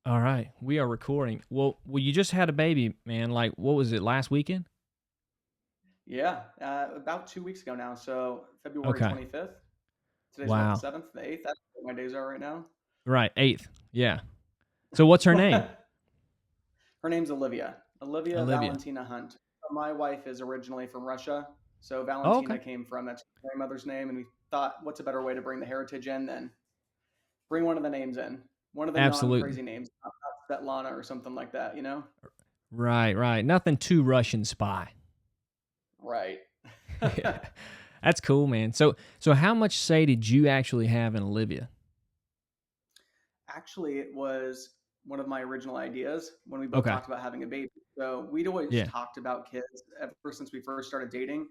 All right, we are recording. Well, you just had a baby, man. Like, what was it last weekend? Yeah, about 2 weeks ago now. So February Okay. 25th. Today's what, the Wow. 7th, the 8th? That's what my days are right now. Right, eighth. Yeah. So what's her name? Her name's Olivia. Olivia Olivia. Valentina Hunt. My wife is originally from Russia, so Oh, Valentina okay. came from that's my grandmother's name, and we thought, what's a better way to bring the heritage in than bring one of the names in, one of the Absolutely. non-crazy names, not Svetlana or something like that, you know? Right, right. Nothing too Russian spy. Right. Yeah. That's cool, man. So how much say did you actually have in Olivia? Actually, it was one of my original ideas when we both Okay. talked about having a baby. So we'd always Yeah. talked about kids ever since we first started dating.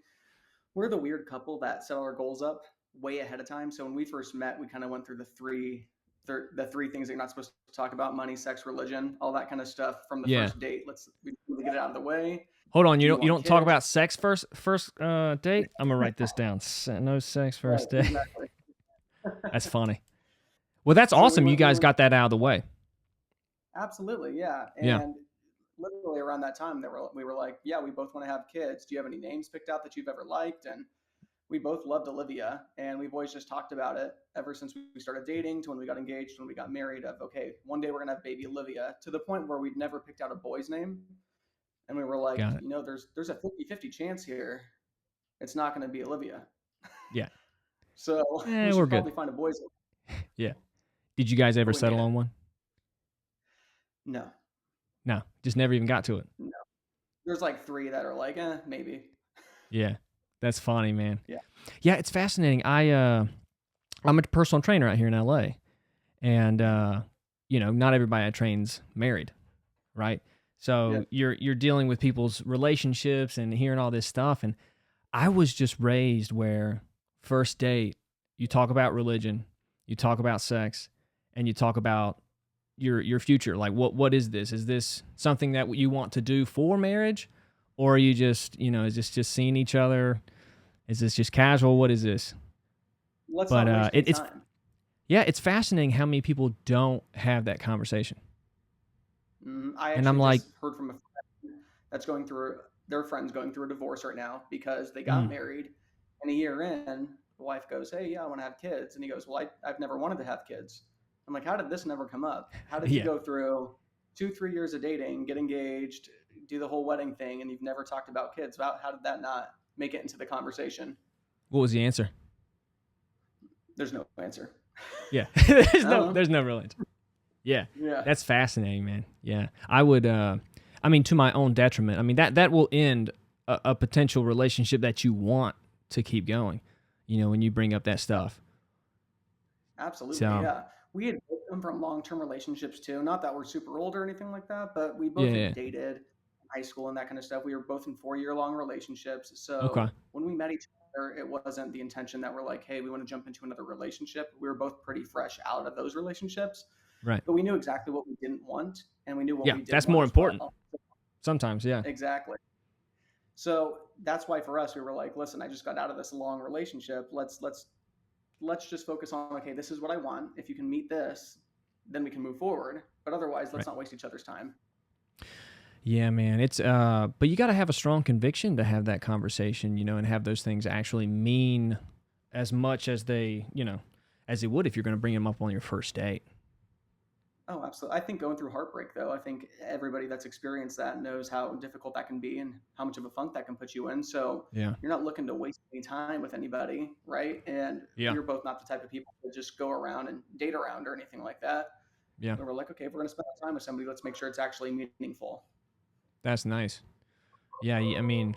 We're the weird couple that set our goals up way ahead of time. So when we first met, we kind of went through the three things that you're not supposed to talk about: money, sex, religion, all that kind of stuff from the Yeah. first date. We get it out of the way. Hold on, Do you you want don't talk kids? about sex first date? I'm gonna write this down. No sex Right, first date. exactly. That's funny. Well, that's So awesome. You we guys were got that out of the way. absolutely, yeah. Yeah. And literally around that time, we were like, yeah, we both want to have kids. Do you have any names picked out that you've ever liked? And we both loved Olivia, and we've always just talked about it ever since we started dating to when we got engaged, when we got married. Of okay, one day we're gonna have baby Olivia. To the point where we'd never picked out a boy's name, and we were like, Got it. there's a 50-50 chance here it's not gonna be Olivia. Yeah. So we We're should good. probably find a boy's name. Yeah. Did you guys But ever we made settle it. on one? No, No, just never even got to it. no. There's like three that are like, maybe. Yeah. That's funny, man. Yeah. Yeah, it's fascinating. I'm a personal trainer out here in LA, and not everybody I train's married, right? Yeah. So you're dealing with people's relationships and hearing all this stuff, and I was just raised where first date, you talk about religion, you talk about sex, and you talk about your future. Like what is this? Is this something that you want to do for marriage? Or are you just, is this just seeing each other? Is this just casual? What is this? Let's But not waste any it's time. yeah, it's fascinating how many people don't have that conversation. I And I'm actually like, just heard from a friend that's going through their friend's going through a divorce right now because they got mm, married, and a year in, the wife goes, "Hey, yeah, I want to have kids," and he goes, "Well, I've never wanted to have kids." I'm like, "How did this never come up? How did you yeah. go through 2-3 years of dating, get engaged, do the whole wedding thing, and you've never talked about kids? How did that not make it into the conversation?" What was the answer? There's no answer. Yeah. I don't know. there's no real answer. Yeah. Yeah, That's fascinating, man. Yeah. I would I mean to my own detriment. I mean that will end a potential relationship that you want to keep going, when you bring up that stuff. absolutely. So, Yeah. We had both come from long-term relationships too. Not that we're super old or anything like that, but we yeah, both yeah. had dated in high school and that kind of stuff. We were both in 4-year long relationships. Okay. So when we met each other, it wasn't the intention that we're like, hey, we want to jump into another relationship. We were both pretty fresh out of those relationships, Right. but we knew exactly what we didn't want and we knew what Yeah, we did that's want more as important. well. Sometimes, yeah. Exactly. So that's why for us, we were like, listen, I just got out of this long relationship. Let's just focus on, okay, this is what I want. If you can meet this, then we can move forward. But otherwise, let's Right. not waste each other's time. Yeah, man. It's but you got to have a strong conviction to have that conversation, and have those things actually mean as much as as they would if you're going to bring them up on your first date. Oh, absolutely. I think going through heartbreak, though, I think everybody that's experienced that knows how difficult that can be and how much of a funk that can put you in. So Yeah. you're not looking to waste any time with anybody, right? And Yeah. we were both not the type of people that just go around and date around or anything like that. Yeah. We were like, okay, if we're going to spend time with somebody, let's make sure it's actually meaningful. That's nice. Yeah, I mean,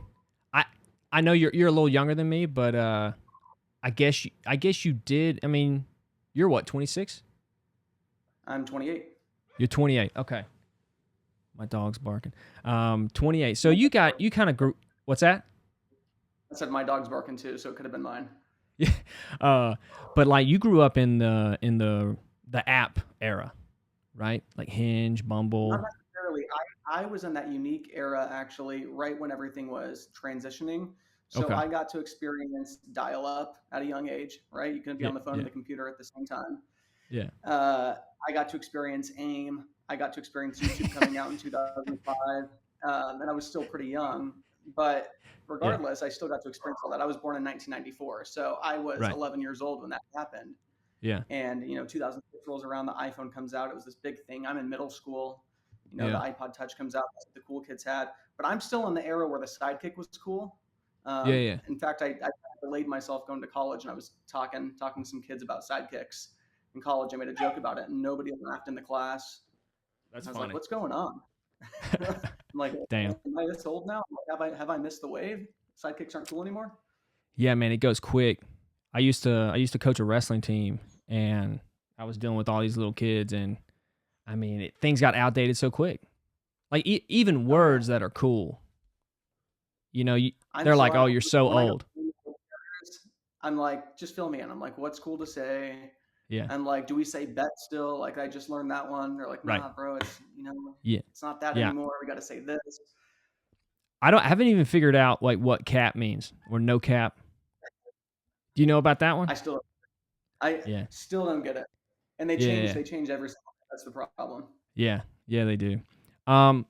I I know you're a little younger than me, but I guess you did. I mean, you're what, 26? I'm 28. You're 28. Okay. My dog's barking. 28. So you kind of grew. What's that? I said my dog's barking too, so it could have been mine. Yeah. Uh, but like you grew up in the app era, right? Like Hinge, Not Bumble. necessarily. I was in that unique era actually, right when everything was transitioning. So Okay. I got to experience dial up at a young age, right? You couldn't be Yeah. on the phone and Yeah. the computer at the same time. Yeah. Uh, I got to experience AIM. I got to experience YouTube coming out in 2005, and I was still pretty young. But Yeah. regardless, I still got to experience all that. I was born in 1994, so I was Right. 11 years old when that happened. Yeah. And 2006 rolls around, the iPhone comes out. It was this big thing. I'm in middle school. The Yeah. iPod Touch comes out. That's what the cool kids had. But I'm still in the era where the Sidekick was cool. Yeah. Yeah. In fact, I delayed myself going to college, and I was talking to some kids about sidekicks in college. I made a joke about it, and nobody laughed in the class. That's I was like, funny. "What's going on?" I'm like, Damn. "Am I this old now? Have I missed the wave? Sidekicks aren't cool anymore." Yeah, man, it goes quick. I used to coach a wrestling team, and I was dealing with all these little kids, and I mean, things got outdated so quick. Like even Oh yeah, words that are cool, you know, I'm they're so like, out "Oh, of you're so when I go old." to areas, I'm like, just fill me in. I'm like, what's cool to say? Yeah. I'm like, do we say bet still? Like I just learned that one. They're like, Right. nah, bro, Yeah. it's not that Yeah. anymore. We got to say this. I haven't even figured out like what cap means or no cap. Do you know about that one? I still I Yeah. still don't get it. And they Yeah. change Yeah. they change every single time. That's the problem. Yeah. Yeah, they do. Um,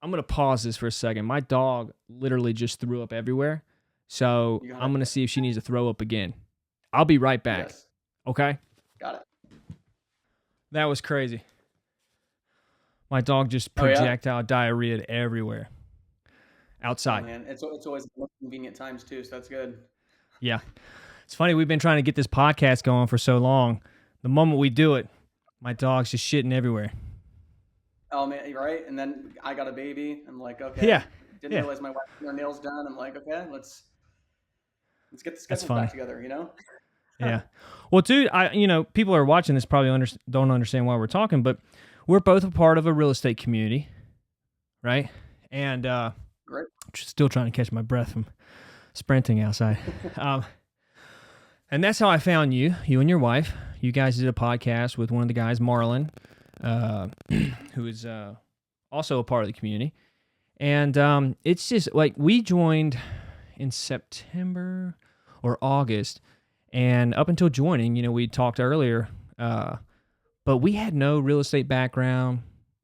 I'm gonna pause this for a second. My dog literally just threw up everywhere, so You got I'm it? gonna see if she needs to throw up again. I'll be right back. Yes. Okay? Got it. That was crazy. My dog just Oh yeah. projectile diarrhea everywhere Oh outside. man, it's always the most convenient times too, so that's good. Yeah, it's funny. We've been trying to get this podcast going for so long. The moment we do it, my dog's just shitting everywhere. Oh man, you're right. And then I got a baby. I'm like, okay. Yeah, Didn't yeah, realize my wife had her nails done. I'm like, okay, let's get the that's schedules back funny. together. Yeah. Well, dude, people are watching this probably don't understand why we're talking, but we're both a part of a real estate community, right? And Great. still trying to catch my breath from sprinting outside. Um, and that's how I found you and your wife. You guys did a podcast with one of the guys, Marlon, who is also a part of the community. And it's just like we joined in September or August. And up until joining, we talked earlier, but we had no real estate background,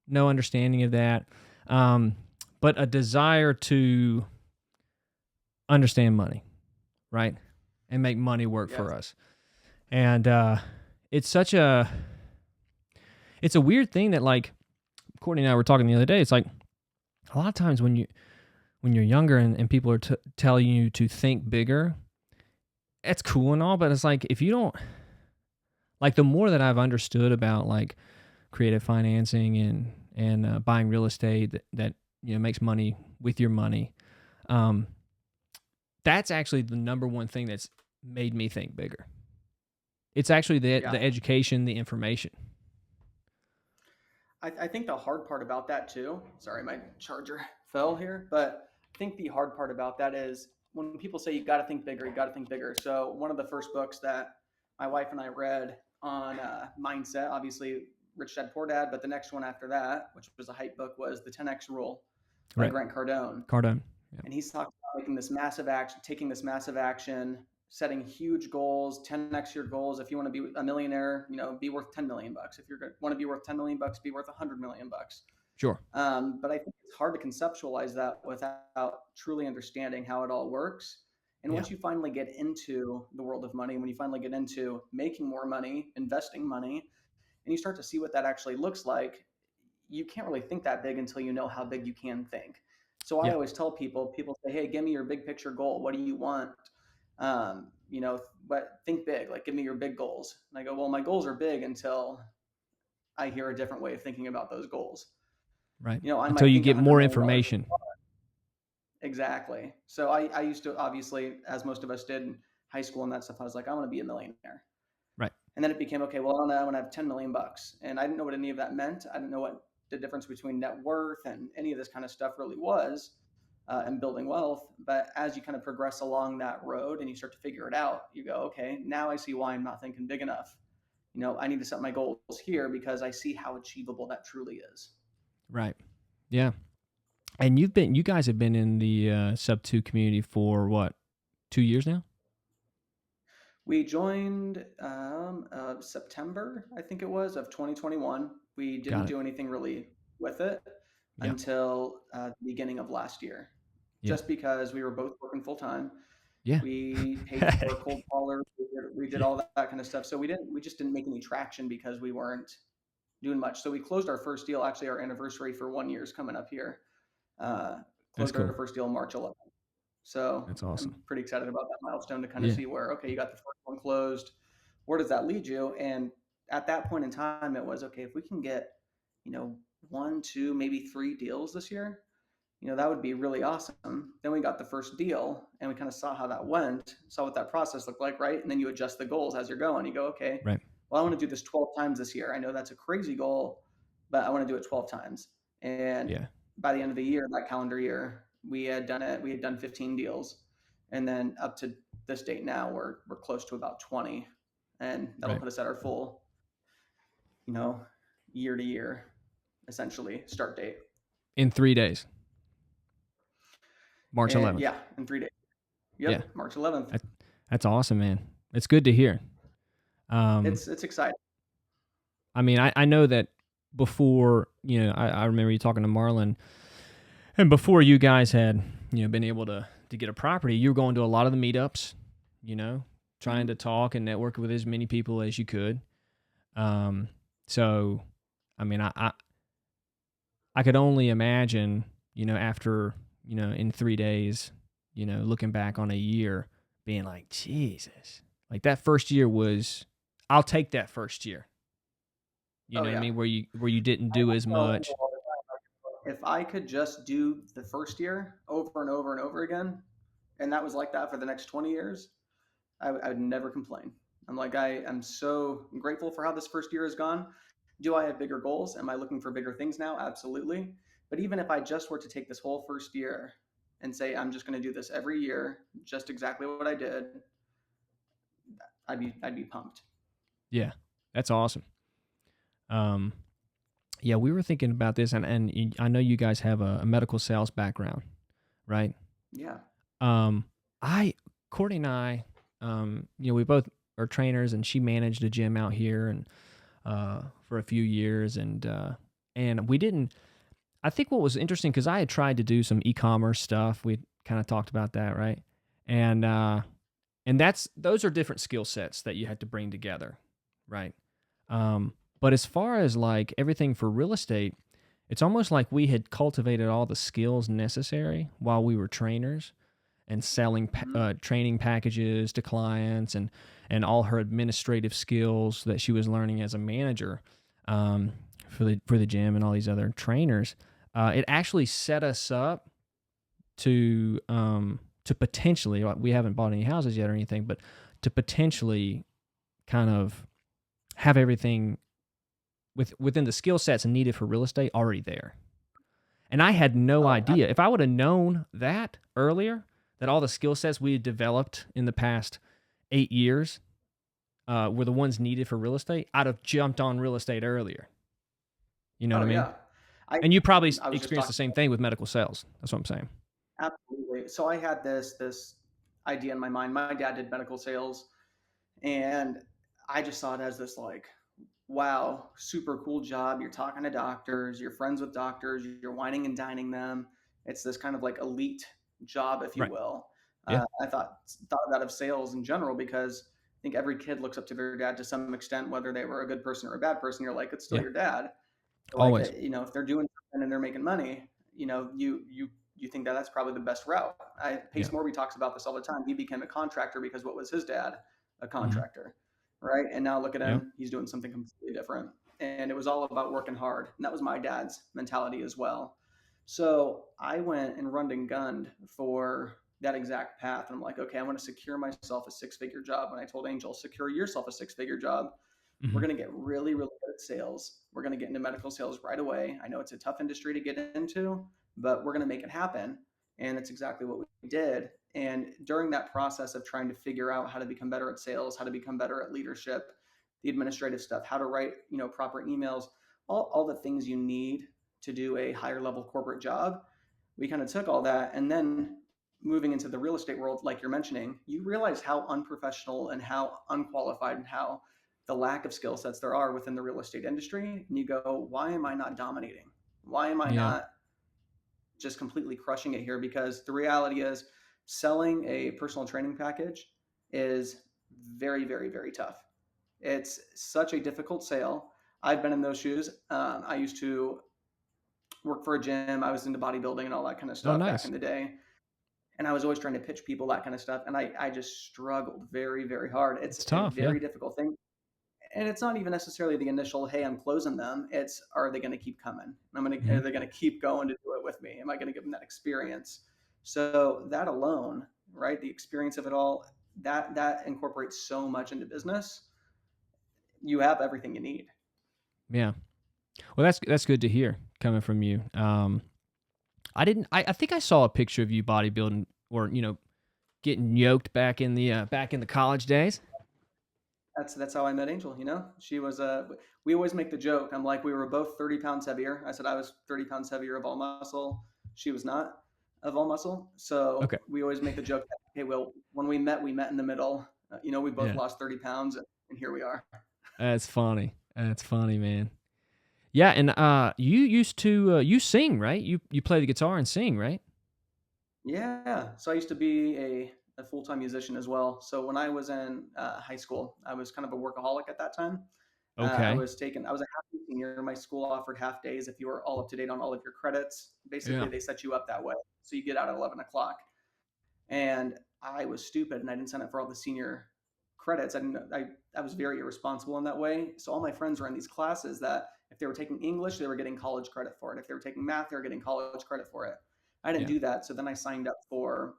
no understanding of that, but a desire to understand money, right? And make money work Yes. for us. And it's it's a weird thing that, like, Courtney and I were talking the other day. It's like a lot of times when you're younger and people are telling you to think bigger, it's cool and all, but it's like if you don't, like, the more that I've understood about like creative financing and buying real estate that makes money with your money, that's actually the number one thing that's made me think bigger. It's actually the Yeah. education, the information. I think the hard part about that too, sorry, my charger fell here, but I think the hard part about that is when people say you got to think bigger, you got to think bigger. So one of the first books that my wife and I read on mindset, obviously Rich Dad Poor Dad, but the next one after that, which was a hype book, was the 10X Rule by Right. Grant Cardone. Cardone. Yeah. And he's talking about making this massive action, taking this massive action, setting huge goals, 10x your goals. If you want to be a millionaire, be worth 10 million bucks. If you want to be worth 10 million bucks, be worth 100 million bucks. Sure. But I think it's hard to conceptualize that without truly understanding how it all works. And once you finally get into the world of money, when you finally get into making more money, investing money, and you start to see what that actually looks like, you can't really think that big until you know how big you can think. So I Yeah. always tell people say, hey, give me your big picture goal. What do you want? But think big, like give me your big goals. And I go, well, my goals are big until I hear a different way of thinking about those goals. Right. I Until might you think get $100 more million. information. Exactly. So I used to, obviously, as most of us did in high school and that stuff, I was like, I want to be a millionaire. Right. And then it became, okay, well, I want to have 10 million bucks. And I didn't know what any of that meant. I didn't know what the difference between net worth and any of this kind of stuff really was, and building wealth. But as you kind of progress along that road and you start to figure it out, you go, okay, now I see why I'm not thinking big enough. I need to set my goals here because I see how achievable that truly is. Right. Yeah. And you guys have been in the sub 2 community for what, 2 years now? We joined September, I think it was, of 2021. We didn't Got it. do anything really with it Yeah. until the beginning of last year, Yeah. just because we were both working full time. Yeah. We paid for cold callers. We did Yeah. all that kind of stuff. So we just didn't make any traction because we weren't doing much. So we closed our first deal. Actually, our anniversary for 1 year is coming up here. Uh, That's Closed our cool. first deal March 11th. So That's I'm awesome. pretty excited about that milestone to kind of Yeah. see where, okay, you got the first one closed. Where does that lead you? And at that point in time, it was okay, if we can get, you know, one, two, maybe three deals this year, that would be really awesome. Then we got the first deal and we kind of saw how that went, saw what that process looked like, right? And then you adjust the goals as you're going. You go, okay, Right. well, I want to do this 12 times this year. I know that's a crazy goal, but I want to do it 12 times. And Yeah. by the end of the year, that calendar year, we had done it. We had done 15 deals. And then up to this date now, we're close to about 20. And that'll Right. put us at our full, you know, year to year, essentially, start date. In 3 days. March And 11th. yeah, in 3 days. Yeah. Yep, March 11th. That, that's awesome, man. It's good to hear. Um, It's exciting. I mean, I know that before, I remember you talking to Marlon, and before you guys had, been able to get a property, you were going to a lot of the meetups, trying Mhm. to talk and network with as many people as you could. So, I mean, I could only imagine, after, in 3 days, looking back on a year, being like, Jesus, like that first year was, I'll take that first year. You Oh know what I yeah. mean? Where you didn't I do as tell people much. all the time, like, if I could just do the first year over and over and over again, and that was like that for the next 20 years, I would never complain. I'm like, I am so grateful for how this first year has gone. Do I have bigger goals? Am I looking for bigger things now? Absolutely. But even if I just were to take this whole first year and say, I'm just going to do this every year, just exactly what I did, I'd be pumped. Yeah, that's awesome. Um, yeah, we were thinking about this, and I know you guys have a medical sales background, right? Yeah. Um, I Courtney and I, we both are trainers, and she managed a gym out here, and for a few years, and we didn't. I think what was interesting because I had tried to do some e-commerce stuff. We kind of talked about that, right? And those are different skill sets that you had to bring together, right? But as far as like everything for real estate, it's almost like we had cultivated all the skills necessary while we were trainers and selling Mhm. training packages to clients, and all her administrative skills that she was learning as a manager, for the gym and all these other trainers. It actually set us up to potentially, like, we haven't bought any houses yet or anything, but to potentially kind of have everything within the skill sets needed for real estate already there. And I had no Oh, idea. If I would have known that earlier, that all the skill sets we had developed in the past 8 years were the ones needed for real estate, I'd have jumped on real estate earlier. You know what oh I mean? yeah. I And you probably I was just experienced the talking. same thing with medical sales. That's what I'm saying. Absolutely. So I had this idea in my mind. My dad did medical sales, and I just saw it as this like, wow, super cool job. You're talking to doctors, you're friends with doctors, you're whining and dining them. It's this kind of like elite job, if you Right. will. Yeah. I thought that of sales in general because I think every kid looks up to their dad to some extent, whether they were a good person or a bad person. You're like, it's still Yeah. your dad. Like, Always. if they're doing something and they're making money, you think that that's probably the best route. Yeah. Pace Morby talks about this all the time. He became a contractor because what was his dad? A Hmm. contractor, right? And now look at Yeah. him. He's doing something completely different. And it was all about working hard. And that was my dad's mentality as well. So I went and run and gunned for that exact path. And I'm like, okay, I want to secure myself a six-figure job. And I told Angel, secure yourself a six-figure job. We're Hmm. going to get really, really good at sales. We're going to get into medical sales right away. I know it's a tough industry to get into, but we're going to make it happen. And it's exactly what we did. And during that process of trying to figure out how to become better at sales, how to become better at leadership, the administrative stuff, how to write, proper emails, all the things you need to do a higher level corporate job, we kind of took all that. And then moving into the real estate world, like you're mentioning, you realize how unprofessional and how unqualified and how the lack of skill sets there are within the real estate industry, and you go, why am I not dominating? Why am I Yeah. not just completely crushing it here? Because the reality is, selling a personal training package is very, very, very tough. It's such a difficult sale. I've been in those shoes. I used to work for a gym. I was into bodybuilding and all that kind of Oh, stuff back nice. in the day. And I was always trying to pitch people that kind of stuff. And I just struggled very, very hard. It's It's a tough. Yeah. very difficult thing. And it's not even necessarily the initial, hey, I'm closing them. It's, are they going to keep coming? Are Hmm. they going to keep going to do it with me? Am I going to give them that experience? So that alone, right? The experience of it all, that incorporates so much into business. You have everything you need. Yeah. Well, that's good to hear coming from you. I didn't. I think I saw a picture of you bodybuilding, or getting yoked back in the college days. That's how I met Angel. She was we always make the joke. I'm like, we were both 30 pounds heavier. I said I was 30 pounds heavier of all muscle. She was not of all muscle. So Okay. we always make the joke that, hey, well, when we met in the middle. We both Yeah. lost 30 pounds, and here we are. That's funny. That's funny, man. Yeah, and you used to you sing, right? You play the guitar and sing, right? Yeah. So I used to be a full time musician as well. So when I was in high school, I was kind of a workaholic at that time. Okay. I was a half day senior. My school offered half days if you were all up to date on all of your credits. Yeah. Basically, they set you up that way. So you get out at 11 o'clock. And I was stupid and I didn't sign up for all the senior credits. I was very irresponsible in that way. So all my friends were in these classes that if they were taking English, they were getting college credit for it. If they were taking math, they were getting college credit for it. I didn't Yeah. do that. So then I signed up for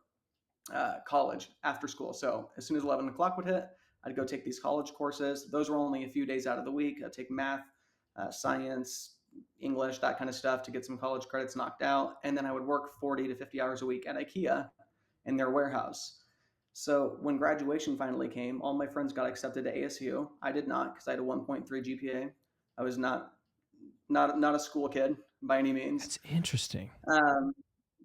college after school. So as soon as 11 o'clock would hit, I'd go take these college courses. Those were only a few days out of the week. I'd take math, science, English, that kind of stuff to get some college credits knocked out. And then I would work 40 to 50 hours a week at IKEA in their warehouse. So when graduation finally came, all my friends got accepted to ASU. I did not because I had a 1.3 GPA. I was not a school kid by any means. That's interesting. Um,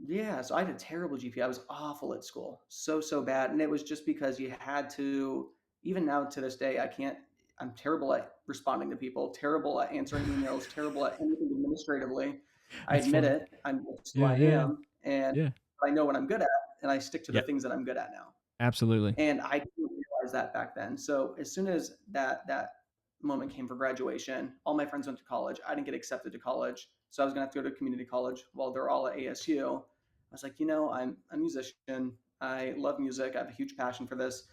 yeah, so I had a terrible GPA. I was awful at school, so bad, and it was just because you had to. Even now to this day, I can't. I'm terrible at responding to people, terrible at answering emails, terrible at anything administratively. I That's admit funny. it. It's who Yeah, I yeah, am, and yeah. I know what I'm good at, and I stick to the Yep. things that I'm good at now. Absolutely. And I didn't realize that back then. So as soon as that moment came for graduation, all my friends went to college. I didn't get accepted to college, so I was gonna have to go to community college while they're all at ASU. I was like, I'm a musician. I love music. I have a huge passion for this.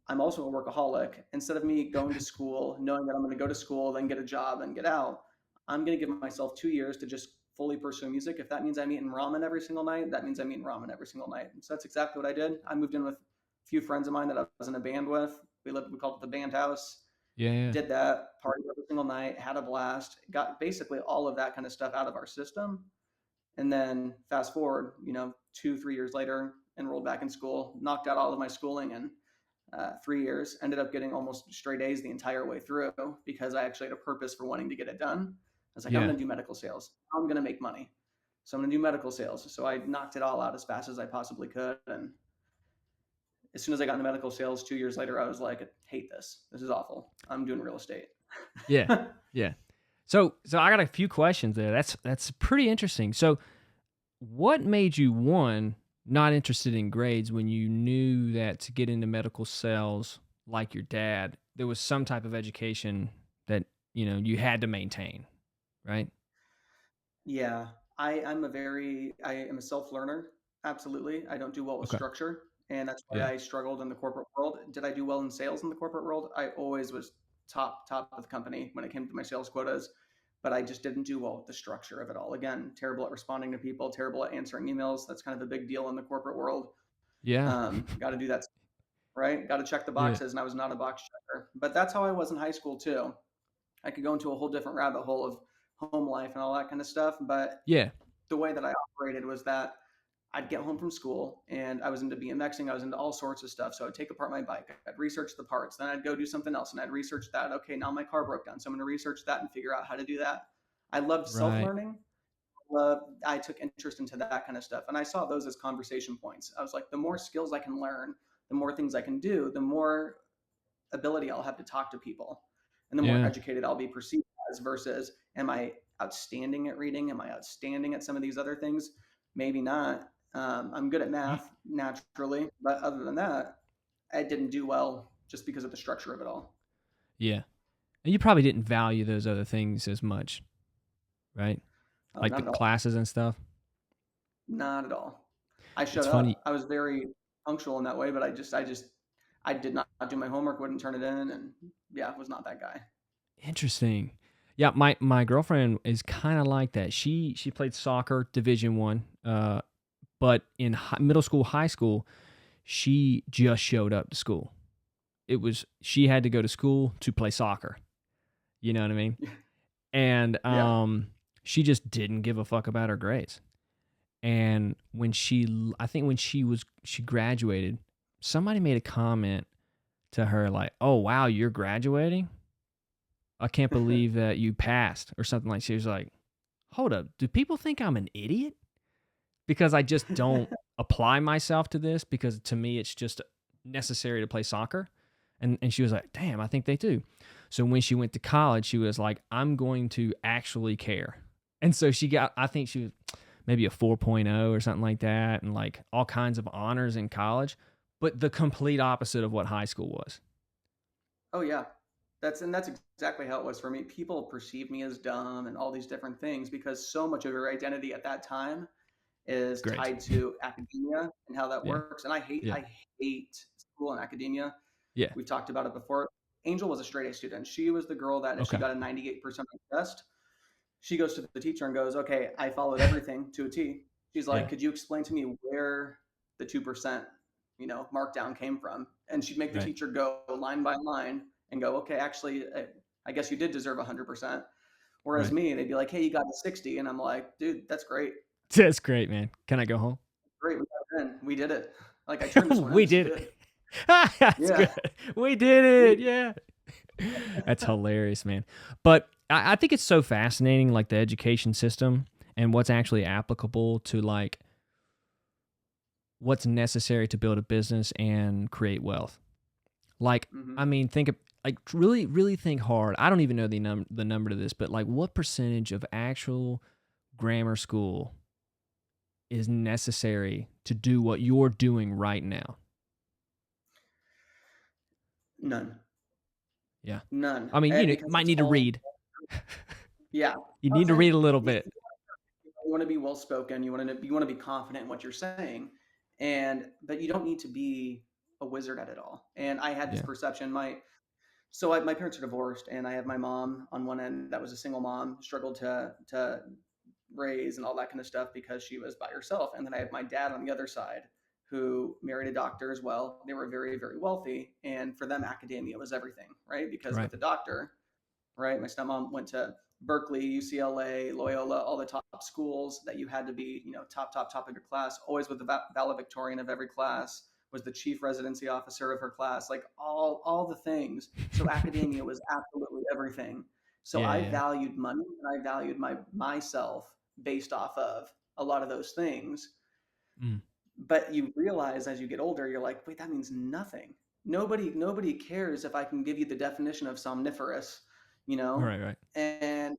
I'm also a workaholic. Instead of me going to school, knowing that I'm going to go to school, then get a job, and get out, I'm going to give myself 2 years to just fully pursue music. If that means I'm eating ramen every single night, that means I'm eating ramen every single night. And so that's exactly what I did. I moved in with a few friends of mine that I was in a band with. We called it the band house. Yeah, yeah, Did that, party every single night, had a blast, got basically all of that kind of stuff out of our system. And then fast forward, 2, 3 years later, enrolled back in school, knocked out all of my schooling in 3 years, ended up getting almost straight A's the entire way through because I actually had a purpose for wanting to get it done. I was like, I'm yeah, going to do medical sales. I'm going to make money. So I'm going to do medical sales. So I knocked it all out as fast as I possibly could. And as soon as I got into medical sales 2 years later, I was like, I hate this. This is awful. I'm doing real estate. yeah, yeah. So I got a few questions there. That's pretty interesting. So what made you, one, not interested in grades when you knew that to get into medical sales, like your dad, there was some type of education that you had to maintain, right? Yeah, I am a self learner. Absolutely. I don't do well with Okay. structure. And that's why Yeah. I struggled in the corporate world. Did I do well in sales in the corporate world? I always was top of the company when it came to my sales quotas, but I just didn't do well with the structure of it all. Again, terrible at responding to people, terrible at answering emails. That's kind of a big deal in the corporate world. Yeah. Got to do that, right? Got to check the Yeah. boxes, and I was not a box checker. But that's how I was in high school too. I could go into a whole different rabbit hole of home life and all that kind of stuff. But Yeah. the way that I operated was that I'd get home from school and I was into BMXing. I was into all sorts of stuff. So I'd take apart my bike. I'd research the parts. Then I'd go do something else and I'd research that. Okay, now my car broke down. So I'm going to research that and figure out how to do that. I loved self Right. learning. I took interest into that kind of stuff. And I saw those as conversation points. I was like, the more skills I can learn, the more things I can do, the more ability I'll have to talk to people. and the more Yeah. educated I'll be perceived as versus am I outstanding at reading? Am I outstanding at some of these other things? Maybe not. I'm good at You, math naturally, but other than that, I didn't do well just because of the structure of it all. yeah. And you probably didn't value those other things as much, right? Like the Not at all. classes and stuff. Not at all. I It's showed funny. up. I was very punctual in that way, but I did not do my homework, wouldn't turn it in, and yeah, was not that guy. Interesting. Yeah, my girlfriend is kind of like that. She played soccer, Division One, but in middle school, high school, she just showed up to school. It was she had to go to school to play soccer. You know what I mean? And Yeah. she just didn't give a fuck about her grades. And I think when she graduated, somebody made a comment to her like, "Oh wow, you're graduating? I can't believe that you passed," or something like. She was like, "Hold up, do people think I'm an idiot because I just don't apply myself to this because to me it's just necessary to play soccer?" And she was like, "Damn, I think they do." So when she went to college, she was like, "I'm going to actually care." And so she got, I think she was maybe a 4.0 or something like that, and like all kinds of honors in college, but the complete opposite of what high school was. Oh yeah. That's exactly how it was for me. People perceive me as dumb and all these different things because so much of your identity at that time is Great. tied to academia and how that Yeah. works. And Yeah. I hate school and academia. Yeah. We've talked about it before. Angel was a straight A student. She was the girl that if she Okay. got a 98% on the test, she goes to the teacher and goes, "Okay, I followed everything to a T." She's like, Yeah. "Could you explain to me where the 2%, markdown came from?" And she'd make the Right. teacher go line by line and go, "Okay, actually, I guess you did deserve 100%." Whereas Right. me, they'd be like, "Hey, you got a 60," and I'm like, "Dude, that's great, That's great, man. Can I go home? great, we got it in, we did it. Like I turned this one in. We This is did it. good." That's good. Yeah, We did we it. Yeah. That's hilarious, man. But I think it's so fascinating, like the education system and what's actually applicable to like what's necessary to build a business and create wealth. Like, hmm I mean, think of like really, really think hard. I don't even know the number to this, but like, what percentage of actual grammar school is necessary to do what you're doing right now? none, Yeah. none, I mean, you know, because might it's need to all read. yeah. You I was need to saying, read a little yeah, bit. you want to be well spoken, you want to be confident in what you're saying, but you don't need to be a wizard at it all. And I had this Yeah. perception. My parents are divorced, and I have my mom on one end that was a single mom, struggled to raise and all that kind of stuff because she was by herself. And then I have my dad on the other side who married a doctor as well. They were very, very wealthy. And for them, academia was everything, right? Because Right. with the doctor, right, my stepmom went to Berkeley, UCLA, Loyola, all the top schools that you had to be, top of your class, always with the valedictorian of every class, was the chief residency officer of her class, like all the things. So academia was absolutely everything. So Yeah. I Yeah. valued money and I valued myself based off of a lot of those things. Mm. But you realize as you get older, you're like, wait, that means nothing. Nobody cares if I can give you the definition of somniferous, you know? Right. Right. And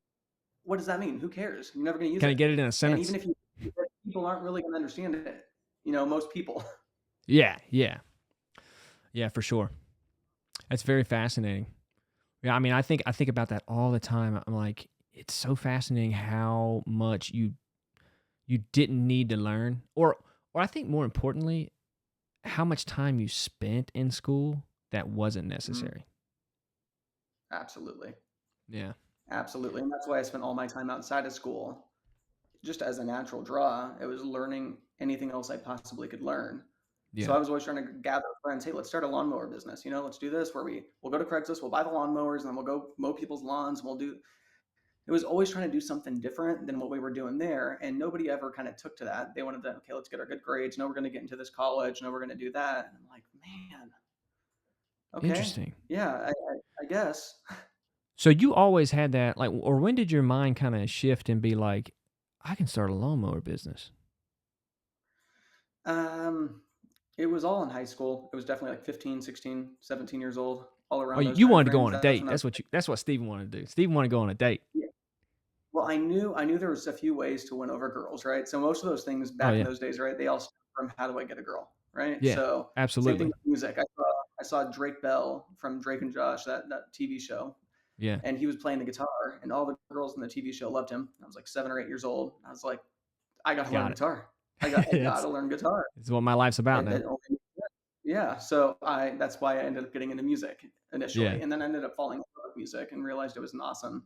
what does that mean? Who cares? You're never going to use Can I it. get it in a And even sentence? if you, people aren't really going to understand it, most people. Yeah. Yeah. Yeah. For sure. That's very fascinating. Yeah. I mean, I think about that all the time. I'm like, it's so fascinating how much you didn't need to learn, or I think more importantly, how much time you spent in school that wasn't Mhm. necessary. Absolutely. Yeah. Absolutely. And that's why I spent all my time outside of school, just as a natural draw. It was learning anything else I possibly could learn. So Yeah. I was always trying to gather friends. Hey, let's start a lawnmower business. Let's do this where we'll go to Craigslist, we'll buy the lawnmowers, and then we'll go mow people's lawns. And we'll do. It was always trying to do something different than what we were doing there, and nobody ever kind of took to that. They wanted to, okay, let's get our good grades. No, we're going to get into this college. No, we're going to do that. And I'm like, man, okay, Interesting. yeah, I guess. So you always had that, like, or when did your mind kind of shift and be like, I can start a lawnmower business? Um, it was all in high school. It was definitely like 15, 16, 17 years old. all Oh, around those you time wanted to go frames. on a That's date. when I was That's what Steven wanted to do. Steven wanted to go on a date. yeah. Well, I knew there was a few ways to win over girls, right? So most of those things Oh back in yeah. those days, right? They all stem from how do I get a girl, right? Yeah. So same thing Absolutely. with music. I saw Drake Bell from Drake and Josh, that TV show, Yeah. and he was playing the guitar, and all the girls in the TV show loved him. I was like 7 or 8 years old. I was like, I got to learn Got guitar. I got it. to learn guitar. It's what my life's about now. It only Yeah, so I that's why I ended up getting into music Yeah. initially, and then I ended up falling in love with music and realized it was an awesome,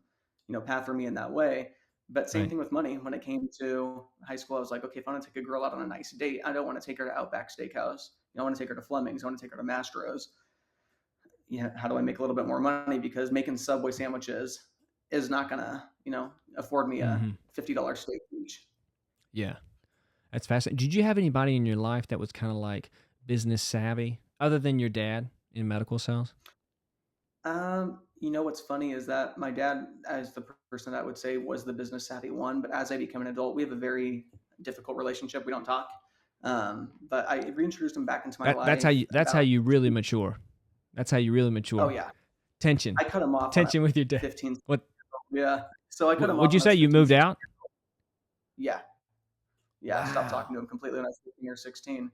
path for me in that way. But same Right. thing with money. When it came to high school, I was like, okay, if I want to take a girl out on a nice date, I don't want to take her to Outback Steakhouse. I want to take her to Fleming's. I want to take her to Mastro's. How do I make a little bit more money? Because making Subway sandwiches is not gonna, afford me a Hmm. $50 steak each. Yeah. That's fascinating. Did you have anybody in your life that was kind of like business savvy, other than your dad in medical sales? What's funny is that my dad, as the person that I would say was the business savvy one, but as I become an adult, we have a very difficult relationship. We don't talk. But I reintroduced him back into my life That's how about you really 2 mature. That's how you really Oh mature. yeah. Tension. I cut him off when I Tension with your was dad. 15. What Yeah. So I cut him would off you when I say was you 15, moved 16. out? Yeah. Yeah. I stopped talking Wow. to him completely when I was 15 or 16.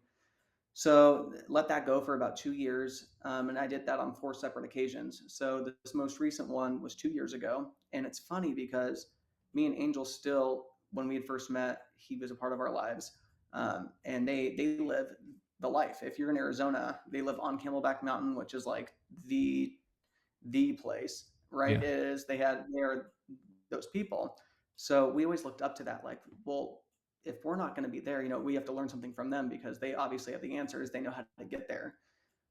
So let that go for about 2 years, and I did that on 4 separate occasions. So this most recent one was 2 years ago, and it's funny because me and Angel still, when we had first met, he was a part of our lives, and they live the life. If you're in Arizona, they live on Camelback Mountain, which is like the the place, right? Yeah. It is they are those people. So we always looked up to that, like, well, if we're not going to be there, we have to learn something from them because they obviously have the answers. They know how to get there.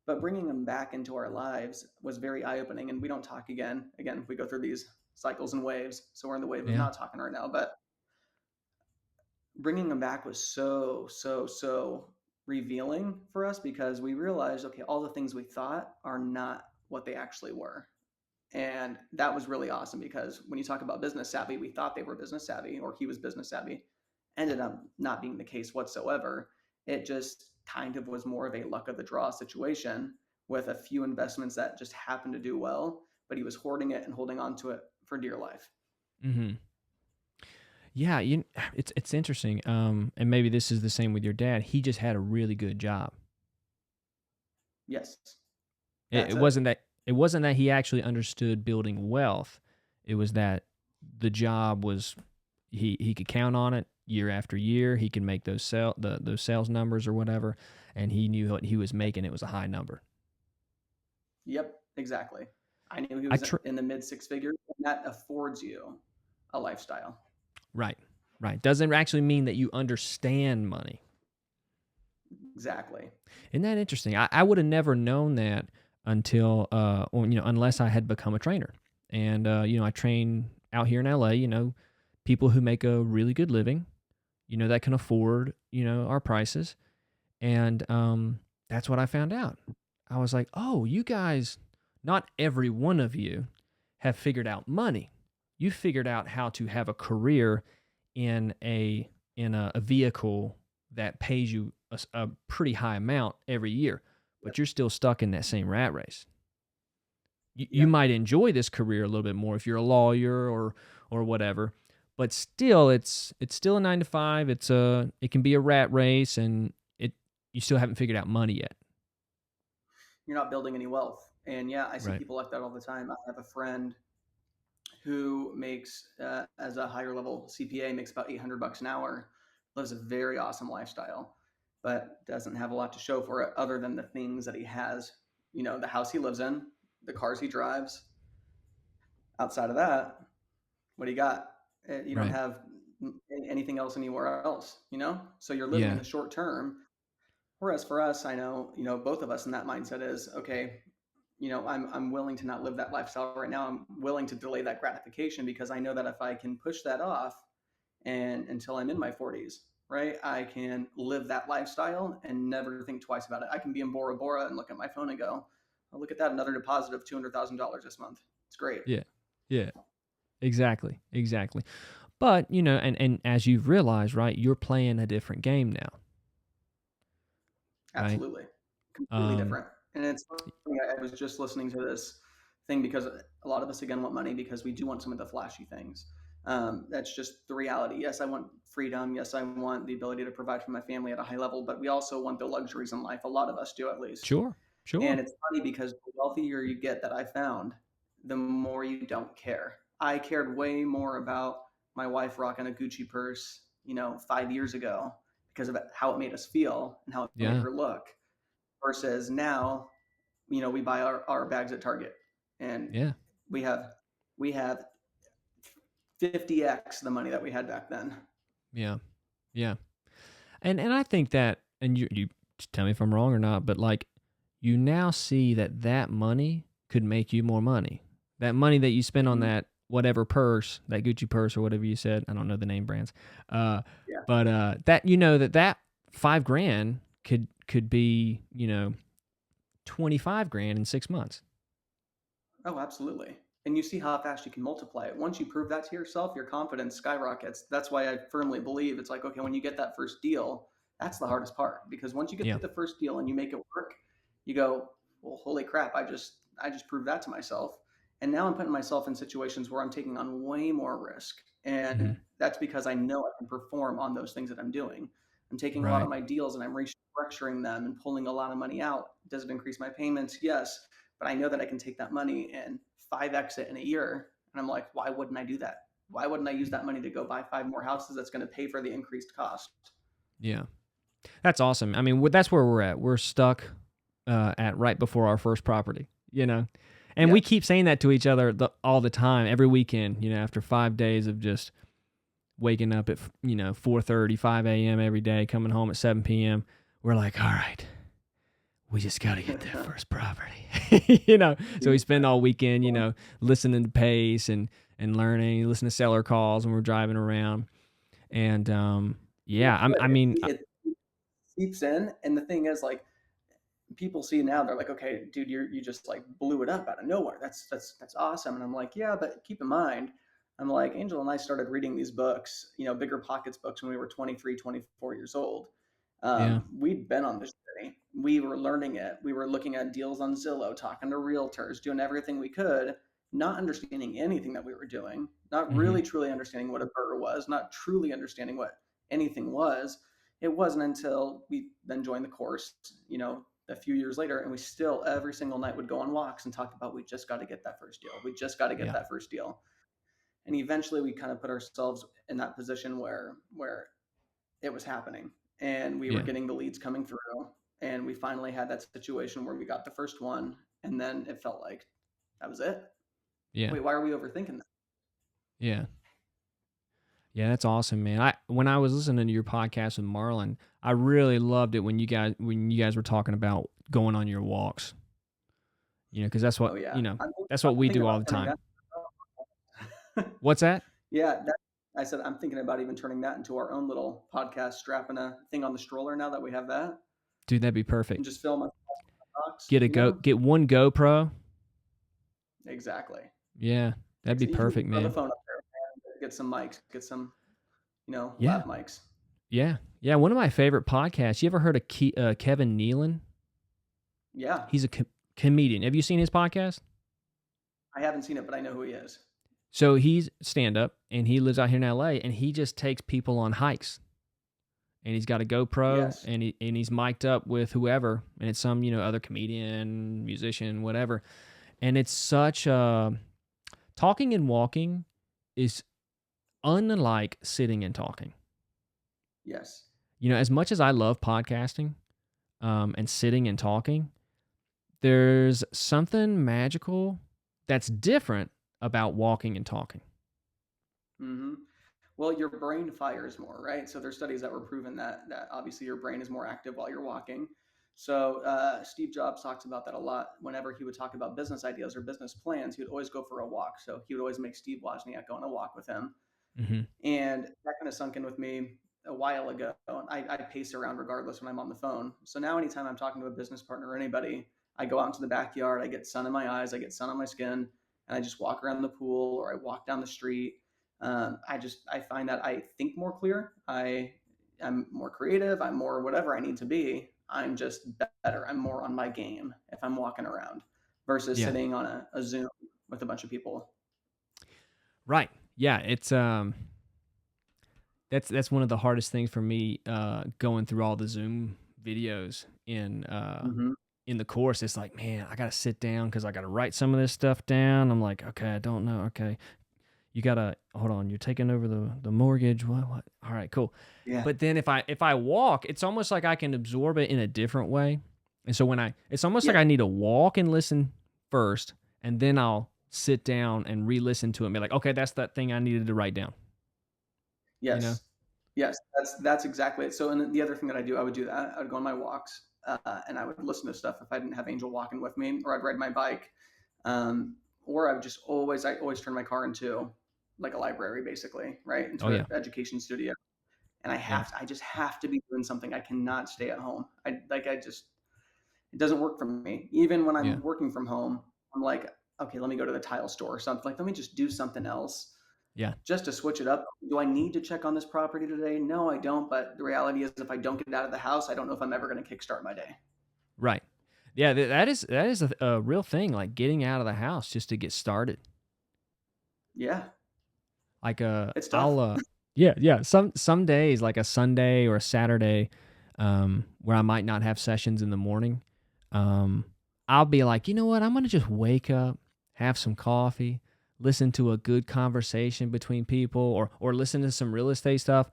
But bringing them back into our lives was very eye opening. And we don't talk again. Again, we go through these cycles and waves. So we're in the wave of Yeah. not talking right now. But bringing them back was so, so, so revealing for us because we realized, okay, all the things we thought are not what they actually were. And that was really awesome because when you talk about business savvy, we thought they were business savvy or he was business savvy. Ended up not being the case whatsoever. It just kind of was more of a luck of the draw situation with a few investments that just happened to do well, but he was hoarding it and holding on to it for dear life. Mhm. Yeah, it's interesting. And maybe this is the same with your dad. He just had a really good job. Yes, It, that's it it. wasn't that it wasn't that he actually understood building wealth. It was that the job was he could count on it year after year. He could make those sales numbers or whatever, and he knew what he was making. It was a high number. Yep, exactly. I knew he I was tr- in the mid six figures, and that affords you a lifestyle. right, right. Doesn't actually mean that you understand money. Exactly. Isn't that interesting? I would have never known that until, or, unless I had become a trainer. And, I train out here in LA, people who make a really good living, that can afford, our prices. And that's what I found out. I was like, oh, you guys, not every one of you have figured out money. You figured out how to have a career in a vehicle that pays you a pretty high amount every year, Yep. but you're still stuck in that same rat race. You Yep. might enjoy this career a little bit more if you're a lawyer or whatever, but still it's still a 9 to 5. It can be a rat race, and you still haven't figured out money yet. You're not building any wealth. And yeah, I see Right. people like that all the time. I have a friend who makes, as a higher level CPA, makes about $800 an hour, lives a very awesome lifestyle, but doesn't have a lot to show for it other than the things that he has. The house he lives in, the cars he drives. Outside of that, what do you got? You don't Right. have anything else anywhere else. So you're living in Yeah. the short term. Whereas for us, I know, both of us in that mindset is okay. I'm willing to not live that lifestyle right now. I'm willing to delay that gratification because I know that if I can push that off and until I'm in my 40s, right, I can live that lifestyle and never think twice about it. I can be in Bora Bora and look at my phone and go, oh, look at that, another deposit of $200,000 this month. It's great. Yeah. Yeah. Exactly. Exactly. But, and as you've realized, right, you're playing a different game now, right? Absolutely. Completely Um, different. And it's funny, I was just listening to this thing because a lot of us again want money because we do want some of the flashy things. That's just the reality. Yes, I want freedom. Yes, I want the ability to provide for my family at a high level, but we also want the luxuries in life. A lot of us do, at least. Sure. And Sure. it's funny because the wealthier you get, that I found, the more you don't care. I cared way more about my wife rocking a Gucci purse, 5 years ago, because of how it made us feel and how it made Yeah. her look, versus now, we buy our bags at Target, and Yeah. we have we have 50x the money that we had back then. Yeah. Yeah. And I think that, and you tell me if I'm wrong or not, but like you now see that that money could make you more money. That money that you spend on Mhm. that whatever purse, that Gucci purse or whatever you said, I don't know the name brands. Uh, Yeah. but that you know that 5 grand could be 25 grand in 6 months. Oh, absolutely. And you see how fast you can multiply it. Once you prove that to yourself, your confidence skyrockets. That's why I firmly believe it's like, okay, when you get that first deal, that's the hardest part. Because once you get Yeah. the first deal and you make it work, you go, well, holy crap, I just proved that to myself. And now I'm putting myself in situations where I'm taking on way more risk. Hmm. And that's because I know I can perform on those things that I'm doing. I'm taking a lot of Right. my deals and I'm restructuring them and pulling a lot of money out. Does it increase my payments? Yes, but I know that I can take that money and 5x it in a year. And I'm like, why wouldn't I do that? Why wouldn't I use that money to go buy 5 more houses that's going to pay for the increased cost? Yeah. That's awesome. I mean, that's where we're at. We're stuck at right before our first property, and we Yep. keep saying that to each other all the time, every weekend. After 5 days of just waking up at 4:30, 5 a.m. every day, coming home at 7 p.m. We're like, all right, we just got to get that first property, So we spend all weekend, listening to Pace and learning, listen to seller calls when we're driving around, and yeah, I mean, It seeps in. And the thing is, like, people see now, they're like, okay, dude, you just like blew it up out of nowhere. That's awesome. And I'm like, yeah, but keep in mind, I'm like, Angel and I started reading these books, Bigger Pockets books, when we were 23, 24 years old. yeah, We'd been on this journey. We were learning it. We were looking at deals on Zillow, talking to realtors, doing everything we could, not understanding anything that we were doing, not hmm, really truly understanding what a burr was, not truly understanding what anything was. It wasn't until we then joined the course, a few years later, and we still every single night would go on walks and talk about, we just got to get that first deal. We just got to get yeah, that first deal. And eventually we kind of put ourselves in that position where it was happening and we were yeah, getting the leads coming through, and we finally had that situation where we got the first one, and then it felt like that was it. yeah, Wait, why are we overthinking that? yeah. Yeah, that's awesome, man. When I was listening to your podcast with Marlon, I really loved it when you guys were talking about going on your walks. Because that's what Oh yeah, that's I'm what we thinking do all about the turning time. that. What's that? Yeah, I said I'm thinking about even turning that into our own little podcast, strapping a thing on the stroller now that we have that, Dude, that'd be and perfect. just film my talks. Get one GoPro. Exactly. Yeah, that'd be You can perfect, throw the man. phone up there, man, get some mics, get some, Yeah, lab mics. yeah, yeah. One of my favorite podcasts. You ever heard of Kevin Nealon? Yeah, He's a comedian. Have you seen his podcast? I haven't seen it, but I know who he is. So he's stand up and he lives out here in LA and he just takes people on hikes. And he's got a GoPro Yes. and he's mic'd up with whoever and it's some, other comedian, musician, whatever. And it's such talking and walking is unlike sitting and talking. Yes. As much as I love podcasting and sitting and talking, there's something magical that's different about walking and talking. Hmm. Well, your brain fires more, right? So there's studies that were proven that obviously your brain is more active while you're walking. So Steve Jobs talks about that a lot. Whenever he would talk about business ideas or business plans, he would always go for a walk. So he would always make Steve Wozniak go on a walk with him. Mm-hmm. And that kind of sunk in with me a while ago. I pace around regardless when I'm on the phone. So now anytime I'm talking to a business partner or anybody, I go out into the backyard, I get sun in my eyes, I get sun on my skin, and I just walk around the pool or I walk down the street. I find that I think more clear. I'm more creative. I'm more whatever I need to be I'm just better. I'm more on my game if I'm walking around versus Yeah. sitting on a Zoom with a bunch of people. Right. Yeah. It's that's one of the hardest things for me, going through all the Zoom videos Hmm. in the course. It's like, man, I gotta sit down because I gotta write some of this stuff down. I'm like, okay, I don't know. Okay, you gotta hold on. You're taking over the mortgage. What? All right, cool. Yeah. But then if I walk, it's almost like I can absorb it in a different way. And so it's almost like Yeah. I need to walk and listen first, and then I'll sit down and re-listen to it and be like, okay, that's that thing I needed to write down. You know? Yes. Yes. That's exactly it. So, and then the other thing that I do, I would do that. I would go on my walks, and I would listen to stuff if I didn't have Angel walking with me, or I'd ride my bike, or I would just I always turn my car into like a library, basically, right, Oh into an yeah, education studio. And yeah, I just have to be doing something. I cannot stay at home. I just, it doesn't work for me. Even when yeah, I'm working from home, I'm like, okay, let me go to the tile store or something. Like, let me just do something else yeah. just to switch it up. Do I need to check on this property today? No, I don't. But the reality is, if I don't get out of the house, I don't know if I'm ever going to kickstart my day. Right. Yeah, that is a real thing. Like getting out of the house just to get started. Yeah, Like it's tough. I'll yeah, yeah. Some days like a Sunday or a Saturday, where I might not have sessions in the morning, um, I'll be like, you know what? I'm gonna just wake up, have some coffee, listen to a good conversation between people, or listen to some real estate stuff.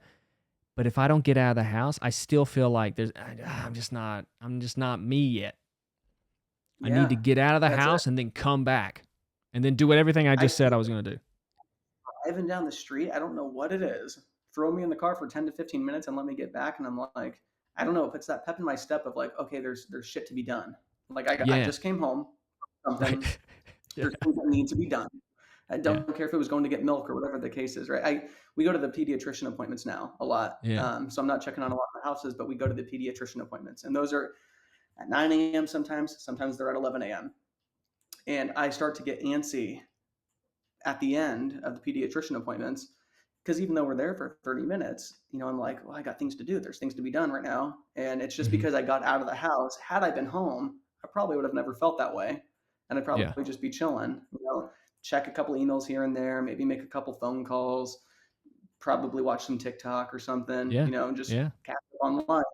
But if I don't get out of the house, I still feel like I'm just not me yet. I need to Yeah, get out of the that's it. house and then come back, and then do everything I I just said feel I was gonna do. driving down the street, I don't know what it is. Throw me in the car for 10 to 15 minutes and let me get back. And I'm like, I don't know if it's that pep in my step of like, okay, there's shit to be done. Like I Yeah. just came home, Right. something, Yeah. there's things that need to be done. I Yeah. don't care if it was going to get milk or whatever the case is, right? We go to the pediatrician appointments now a lot. Yeah. So I'm not checking on a lot of the houses, but we go to the pediatrician appointments. And those are at 9 a.m. sometimes. Sometimes they're at 11 a.m. And I start to get antsy at the end of the pediatrician appointments because even though we're there for 30 minutes, I'm like, well, I got things to do. There's things to be done right now. And it's just Mhm. because I got out of the house. Had I been home, I probably would have never felt that way. And I'd Yeah. probably just be chilling, check a couple emails here and there, maybe make a couple phone calls, probably watch some TikTok or something, Yeah. just Yeah. catch up online.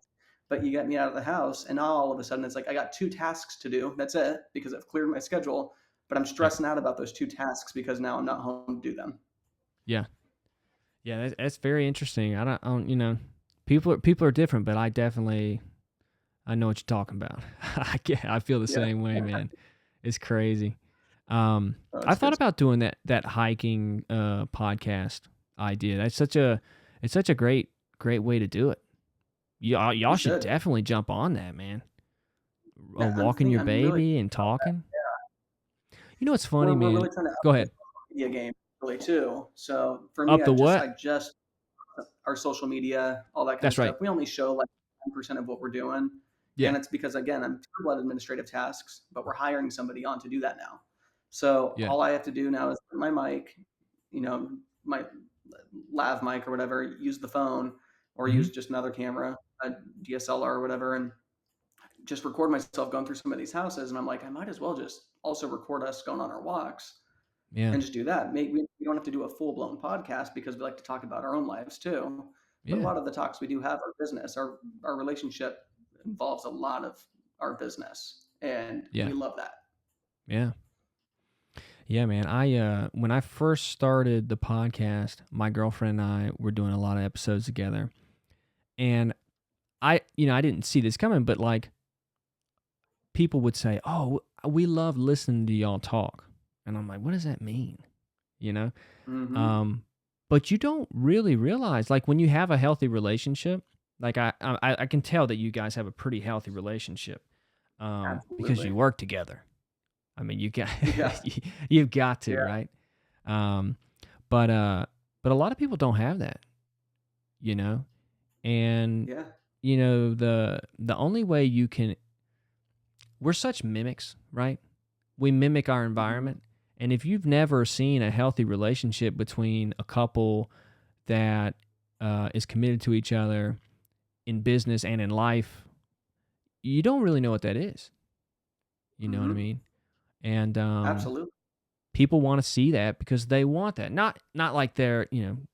But you get me out of the house, and now all of a sudden it's like I got two tasks to do. That's it because I've cleared my schedule. But I'm Yeah. stressing out about those two tasks because now I'm not home to do them. Yeah. Yeah. That's very interesting. I don't, people are different, but I know what you're talking about. I feel the Yeah, same way, man. It's crazy. oh, I it's thought good. about doing that hiking podcast idea. It's such a great way to do it. You Y'all should should. definitely jump on that, man. Yeah, Walking your I'm really baby and talking. You know what's funny, we're man? really trying to up Go the ahead. social media game really too. So for me, Up the I what? just our social media, all that kind of That's right. stuff. We only show like 10% of what we're doing. Yeah. And it's because, again, I'm terrible at administrative tasks, but we're hiring somebody on to do that now. So Yeah. all I have to do now is put my mic, my lav mic or whatever, use the phone or Mhm. use just another camera, a DSLR or whatever, and just record myself going through some of these houses. And I'm like, I might as well just also record us going on our walks Yeah. and just do that. Maybe we don't have to do a full blown podcast because we like to talk about our own lives too. But a Yeah. lot of the talks we do have are business. Our relationship involves a lot of our business, and Yeah. we love that. Yeah. Yeah, man. When I first started the podcast, my girlfriend and I were doing a lot of episodes together. And I didn't see this coming, but like people would say, "Oh, we love listening to y'all talk." And I'm like, "What does that mean?" You know? Hmm. Um but you don't really realize like when you have a healthy relationship, like I can tell that you guys have a pretty healthy relationship. Because Absolutely. you work together. I mean, you got Yeah. you've got to, Yeah. right? Um, but but a lot of people don't have that, you know. And Yeah. the only way you can we're such mimics, right? We mimic our Hmm. environment. And if you've never seen a healthy relationship between a couple that is committed to each other in business and in life, you don't really know what that is. You know what I Mm-hmm. mean? And Absolutely. people want to see that because they want that. Not like they're,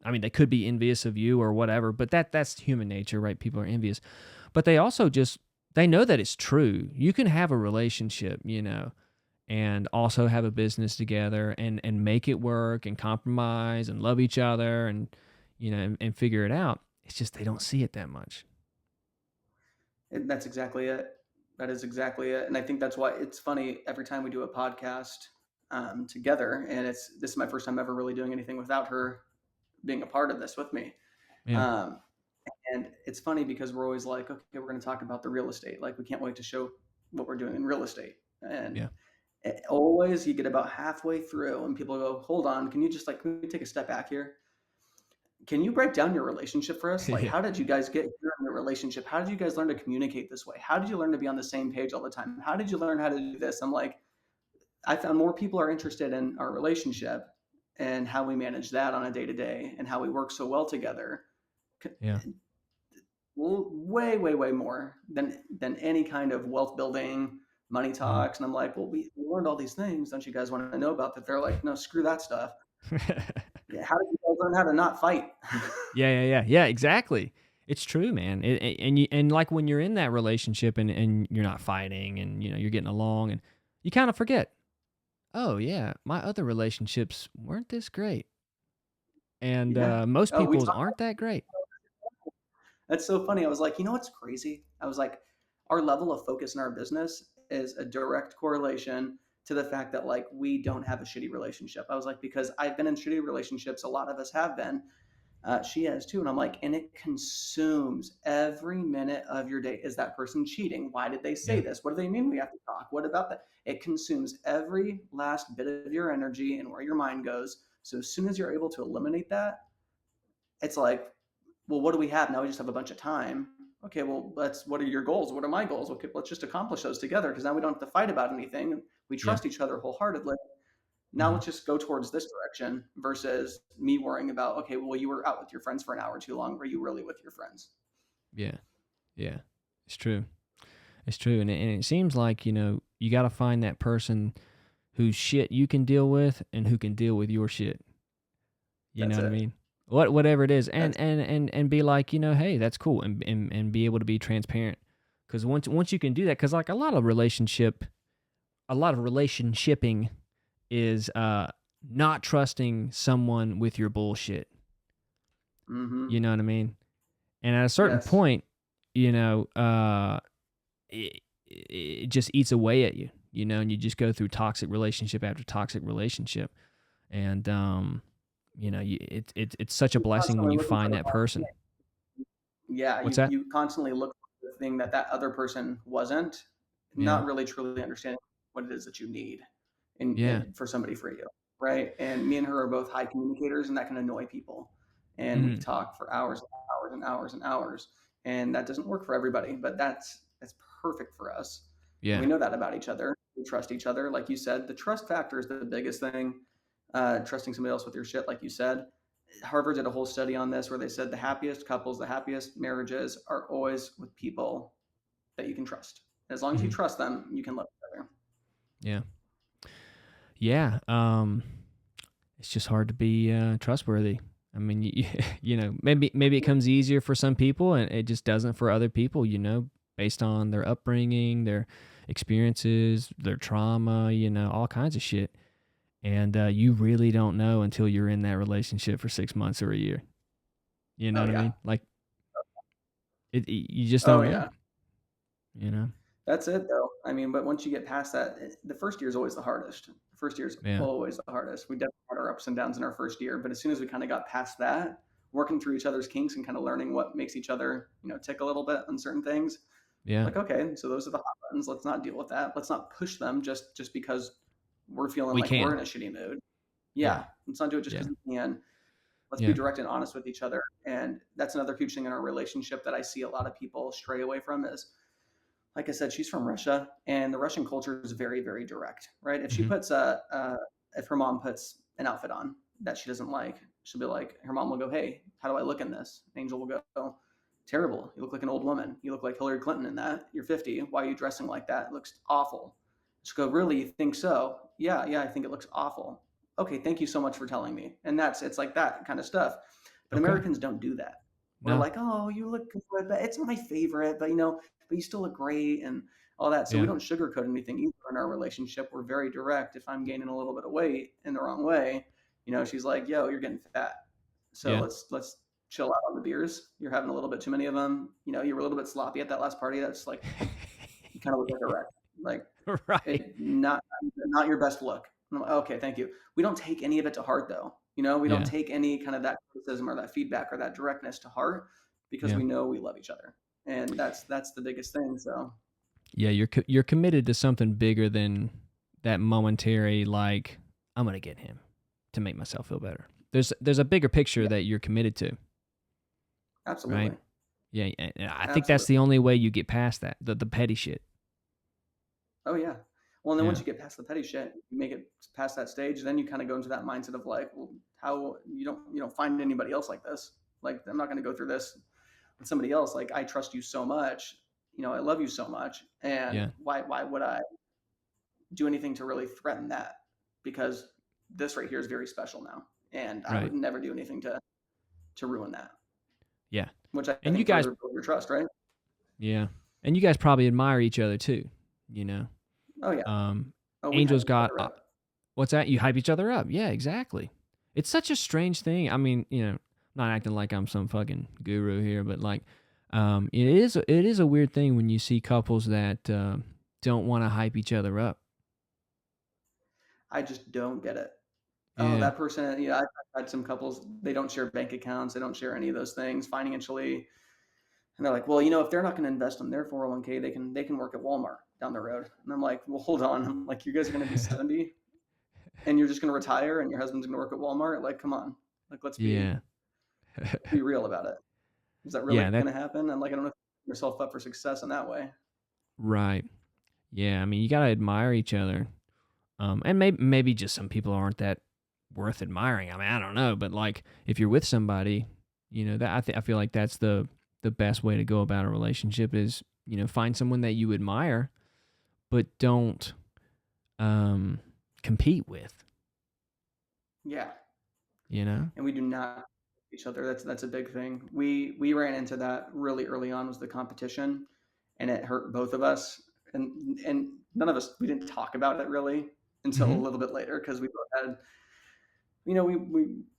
I mean, they could be envious of you or whatever, but that's human nature, right? People are envious. But they also just they know that it's true. You can have a relationship, and also have a business together and make it work and compromise and love each other and and figure it out. It's just they don't see it that much. And that's exactly it. That is exactly it. And I think that's why it's funny every time we do a podcast together, and this is my first time ever really doing anything without her being a part of this with me. Yeah. Um, and it's funny because we're always like, okay, we're going to talk about the real estate. Like, we can't wait to show what we're doing in real estate. And Yeah. always you get about halfway through, and people go, hold on, can you just like, can we take a step back here? Can you break down your relationship for us? Like, Yeah. how did you guys get here in your relationship? How did you guys learn to communicate this way? How did you learn to be on the same page all the time? How did you learn how to do this? I'm like, I found more people are interested in our relationship and how we manage that on a day to day and how we work so well together. Yeah. Way, way, way more than any kind of wealth building, money Mhm. talks. And I'm like, well, we learned all these things. Don't you guys want to know about that? They're like, no, screw that stuff. Yeah, how did you guys learn how to not fight? Yeah, yeah, yeah, yeah. Exactly. It's true, man. And like when you're in that relationship and you're not fighting and you're getting along and you kind of forget. Oh yeah, my other relationships weren't this great, and Yeah. most Oh, we people's talked. aren't that great. That's so funny. I was like, you know what's crazy? I was like, our level of focus in our business is a direct correlation to the fact that like we don't have a shitty relationship. I was like, because I've been in shitty relationships, a lot of us have been. She has too, and I'm like, and it consumes every minute of your day. Is that person cheating? Why did they say Yeah, this? What do they mean we have to talk? What about that? It consumes every last bit of your energy and where your mind goes. So as soon as you're able to eliminate that, it's like, well, what do we have now? We just have a bunch of time. Okay, well, what are your goals? What are my goals? Okay, let's just accomplish those together because now we don't have to fight about anything. We yeah, trust each other wholeheartedly. Now hmm let's just go towards this direction versus me worrying about, okay, well, you were out with your friends for an hour too long. Were you really with your friends? yeah, yeah. It's true. It's true, and it seems like you got to find that person whose shit you can deal with and who can deal with your shit. You know That's what I it. mean? Whatever it is, and That's and and and be like, hey, that's cool, and be able to be transparent. Because once you can do that, because like a lot of relationshiping is not trusting someone with your bullshit. mm-hmm. You know what I mean? And at a certain Yes. point, you know, it just eats away at you. And you just go through toxic relationship after toxic relationship, and it's such a You're blessing when constantly you looking for find the that wrong person. thing. Yeah, What's you that? you constantly look for the thing that that other person wasn't, Yeah, not really truly understanding what it is that you need yeah, for somebody for you, right? And me and her are both high communicators, and that can annoy people. And we hmm talk for hours and hours and hours and hours, and that doesn't work for everybody, but that's perfect for us. And we yeah, know that about each other. We trust each other, like you said. The trust factor is the biggest thing. Trusting somebody else with your shit, like you said. Harvard did a whole study on this where they said the happiest couples, the happiest marriages are always with people that you can trust. As long as you hmm trust them, you can love each other. yeah, yeah. It's just hard to be trustworthy. I mean, maybe it comes easier for some people, and it just doesn't for other people. Based on their upbringing, their experiences, their trauma, all kinds of shit. And you really don't know until you're in that relationship for 6 months or a year. You know Oh what I yeah. mean? Like you just Oh don't know. yeah. You know? That's it though. I mean, but once you get past that, the first year is always the hardest. The first year is Yeah. always the hardest. We definitely had our ups and downs in our first year, but as soon as we kind of got past that, working through each other's kinks and kind of learning what makes each other, tick a little bit on certain things, Yeah. like, okay, so those are the hot buttons. Let's not deal with that. Let's not push them just because we're feeling We like we're can. in a shitty mood. Yeah. Yeah, let's not do it just Yeah. because we can. Let's be Yeah. direct and honest with each other. And that's another huge thing in our relationship that I see a lot of people stray away from is, like I said, she's from Russia, and the Russian culture is very, very direct, right? If she Mhm. puts if her mom puts an outfit on that she doesn't like, she'll be like, her mom will go, "Hey, how do I look in this?" Angel will go, Terrible. You look like an old woman. You look like Hillary Clinton in that. You're 50. Why are you dressing like that? It looks awful. Just go, really? You think so? Yeah, yeah, I think it looks awful. Okay, thank you so much for telling me. And it's like that kind of stuff. But Okay. Americans don't do that. We're No. like, oh, you look good, but it's not my favorite, but but you still look great and all that. So we Yeah. don't sugarcoat anything either in our relationship. We're very direct. If I'm gaining a little bit of weight in the wrong way, she's like, yo, you're getting fat. So Yeah. let's chill out on the beers. You're having a little bit too many of them. You were a little bit sloppy at that last party. That's like, you kind of look like a wreck. Like, Right. not your best look. I'm like, okay, thank you. We don't take any of it to heart though. We don't Yeah. take any kind of that criticism or that feedback or that directness to heart because Yeah. we know we love each other. And that's the biggest thing. So Yeah, you're committed to something bigger than that momentary, like, I'm gonna get him to make myself feel better. There's a bigger picture yeah, that you're committed to, right? absolutely. Yeah, and I think that's Absolutely. the only way you get past that, the petty shit. Oh yeah. Well, and then once Yeah. you get past the petty shit, you make it past that stage, then you kind of go into that mindset of like, well, how you don't find anybody else like this. Like, I'm not going to go through this with somebody else. Like, I trust you so much. I love you so much, and Yeah. why would I do anything to really threaten that? Because this right here is very special now, and I Right. would never do anything to ruin that. Yeah. Which I And you think guys, further builds your trust, right? yeah. And you guys probably admire each other too, you know. Oh yeah. Um Oh, we have Angel's each got other up. what's that? You hype each other up. Yeah, exactly. It's such a strange thing. I mean, not acting like I'm some fucking guru here, but like, it is a weird thing when you see couples that don't want to hype each other up. I just don't get it. Oh, Yeah. that person, I've had some couples, they don't share bank accounts, they don't share any of those things financially. And they're like, well, if they're not going to invest in their 401k, they can work at Walmart down the road. And I'm like, well, hold on. I'm like, you guys are going to be 70 and you're just going to retire and your husband's going to work at Walmart? Like, come on. Like, let's be Yeah. be real about it. Is that really Yeah, going that to happen? And like, I don't know if you set yourself up for success in that way. right. Yeah, I mean, you got to admire each other. And maybe just some people aren't that worth admiring. I mean, I don't know, but like if you're with somebody, that I feel like that's the best way to go about a relationship is, find someone that you admire but don't compete with, Yeah. you know? And we do not each other. That's a big thing. We ran into that really early on was the competition, and it hurt both of us. And none of us we didn't talk about it really until a Mhm. little bit later because we both had we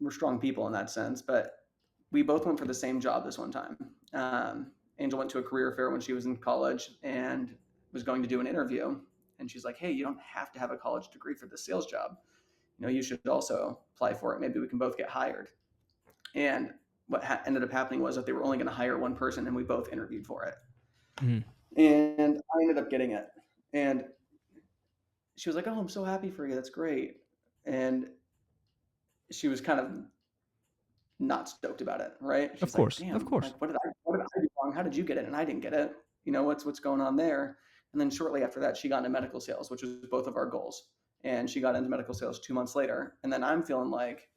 were strong people in that sense, but we both went for the same job this one time. Angel went to a career fair when she was in college and was going to do an interview, and she's like, "Hey, you don't have to have a college degree for this sales job. You should also apply for it. Maybe we can both get hired." And what ended up happening was that they were only going to hire one person, and we both interviewed for it. Mhm. And I ended up getting it. And she was like, "Oh, I'm so happy for you. That's great." And she was kind of not stoked about it, right? Of She's like, course. Of "Damn, course. like what did I do wrong? How did you get it and I didn't get it? What's going on there?" And then shortly after that, she got into medical sales, which was both of our goals. And she got into medical sales 2 months later. And then I'm feeling like,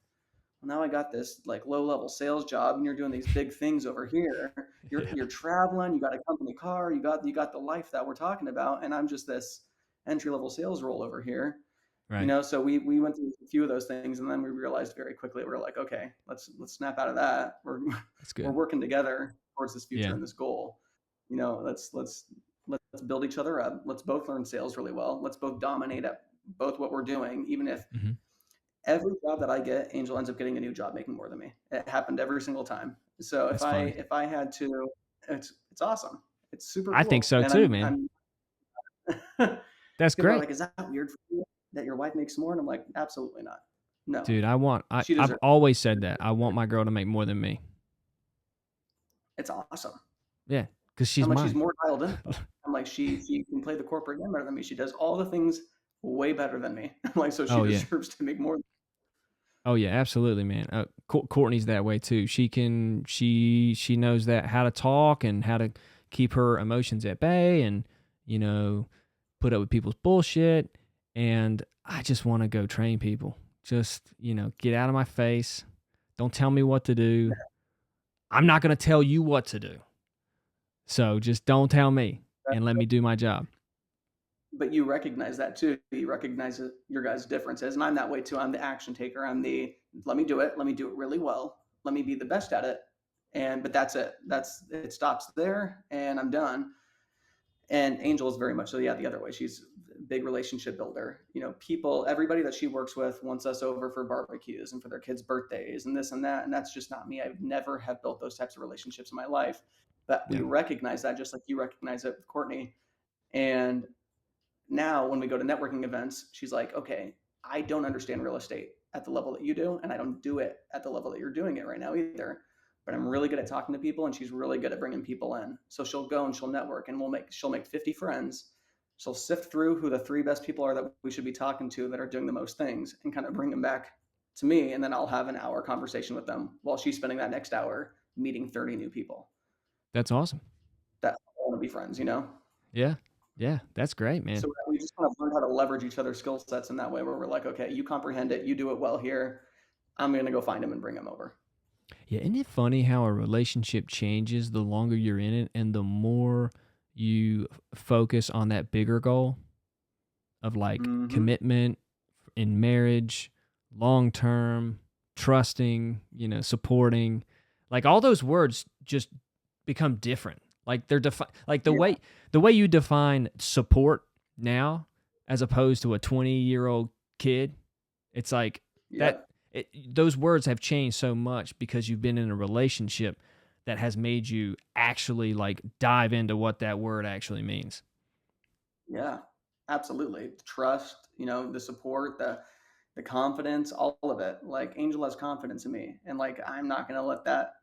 well, now I got this like low level sales job, and you're doing these big things over here. You're Yeah. you're traveling. You got a company car. You got the life that we're talking about, and I'm just this entry level sales role over here. Right. So we went through a few of those things, and then we realized very quickly we are like, okay, let's snap out of that. We're That's we're good. working together towards this future Yeah. and this goal. Let's build each other up. Let's both learn sales really well. Let's both dominate at both what we're doing, even if Mhm. every job that I get, Angel ends up getting a new job making more than me. It happened every single time. So if That's I fun. if I had to, it's awesome. It's super I think cool. so And too, I'm man. I'm That's people are great. like, is that weird for you that your wife makes more? And I'm like, absolutely not. No, Dude, she I've deserves always said it. that. I want my girl to make more than me. It's awesome. Yeah, cuz she's I'm like, she's mine. more dialed in. I'm like, she can play the corporate game better than me. She does all the things way better than me. I'm like, so she Oh yeah. deserves to make more. Oh yeah, absolutely, man. Courtney's that way too. She knows that how to talk and how to keep her emotions at bay, and you know put up with people's bullshit. And I just want to go train people. Just get out of my face. Don't tell me what to do. I'm not gonna tell you what to do. So just don't tell me and let me do my job. But you recognize that too. You recognize your guys' differences, and I'm that way too. I'm the action taker. I'm the let me do it. Let me do it really well. Let me be the best at it. And but that's it. That's it. Stops there, and I'm done. And Angel is very much so, yeah, the other way. She's a big relationship builder. You know, people, everybody that she works with wants us over for barbecues and for their kids' birthdays and this and that. And that's just not me. I've never have built those types of relationships in my life. But we Yeah. recognize that just like you recognize it with Courtney. And now when we go to networking events, she's like, okay, I don't understand real estate at the level that you do, and I don't do it at the level that you're doing it right now either. But I'm really good at talking to people, and she's really good at bringing people in. So she'll go and she'll network, and she'll make 50 friends. She'll sift through who the 3 best people are that we should be talking to that are doing the most things, and kind of bring them back to me, and then I'll have an hour conversation with them while she's spending that next hour meeting 30 new people That's awesome. that want to be friends, you know? Yeah. Yeah. That's great, man. So we just kind of learned how to leverage each other's skill sets in that way, where we're like, okay, you comprehend it, you do it well here. I'm going to go find him and bring him over. Yeah. Isn't it funny how a relationship changes the longer you're in it and the more you focus on that bigger goal of like commitment in marriage, long term, trusting, supporting, like all those words just become different. Like they're like the way you define support now as opposed to a 20-year-old kid, it's like Yeah. those words have changed so much because you've been in a relationship that has made you actually like dive into what that word actually means. Yeah. Absolutely. Trust, the support, the confidence, all of it. Like Angel has confidence in me. And like I'm not gonna let that,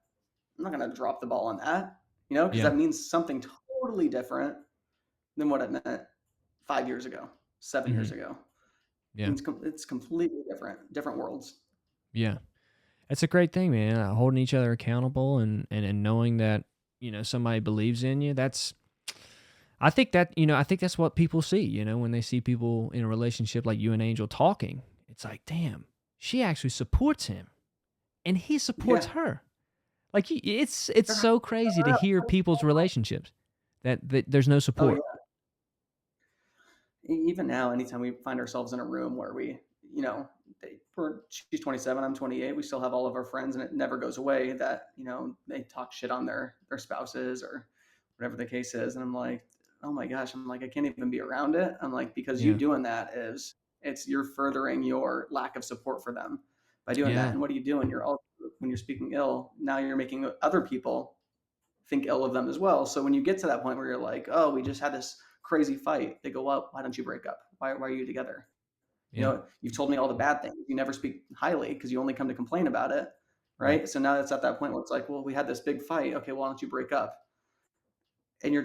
I'm not gonna drop the ball on that, because Yeah. that means something totally different than what it meant 5 years ago, 7 years Mhm. ago. Yeah. It's completely different worlds. Yeah. It's a great thing, man. Holding each other accountable and knowing that, somebody believes in you. I think that's what people see, when they see people in a relationship like you and Angel talking. It's like, damn, she actually supports him and he supports Yeah. her. Like it's so crazy to hear people's relationships that there's no Oh support. yeah. Even now, anytime we find ourselves in a room where she's 27, I'm 28, we still have all of our friends, and it never goes away that they talk shit on their spouses or whatever the case is, and I'm like, oh my gosh, I'm like, I can't even be around it. I'm like, because you Yeah. doing that you're furthering your lack of support for them by doing that. Yeah. And what are you doing? When you're speaking ill, now you're making other people think ill of them as well. So when you get to that point where you're like, oh, we just had this crazy fight, they go, well, why don't you break up? Why are you together? Yeah. You've told me all the bad things. You never speak highly because you only come to complain about it. Right. Right. So now it's at that point where it's like, well, we had this big fight. Okay, why don't you break up? And you're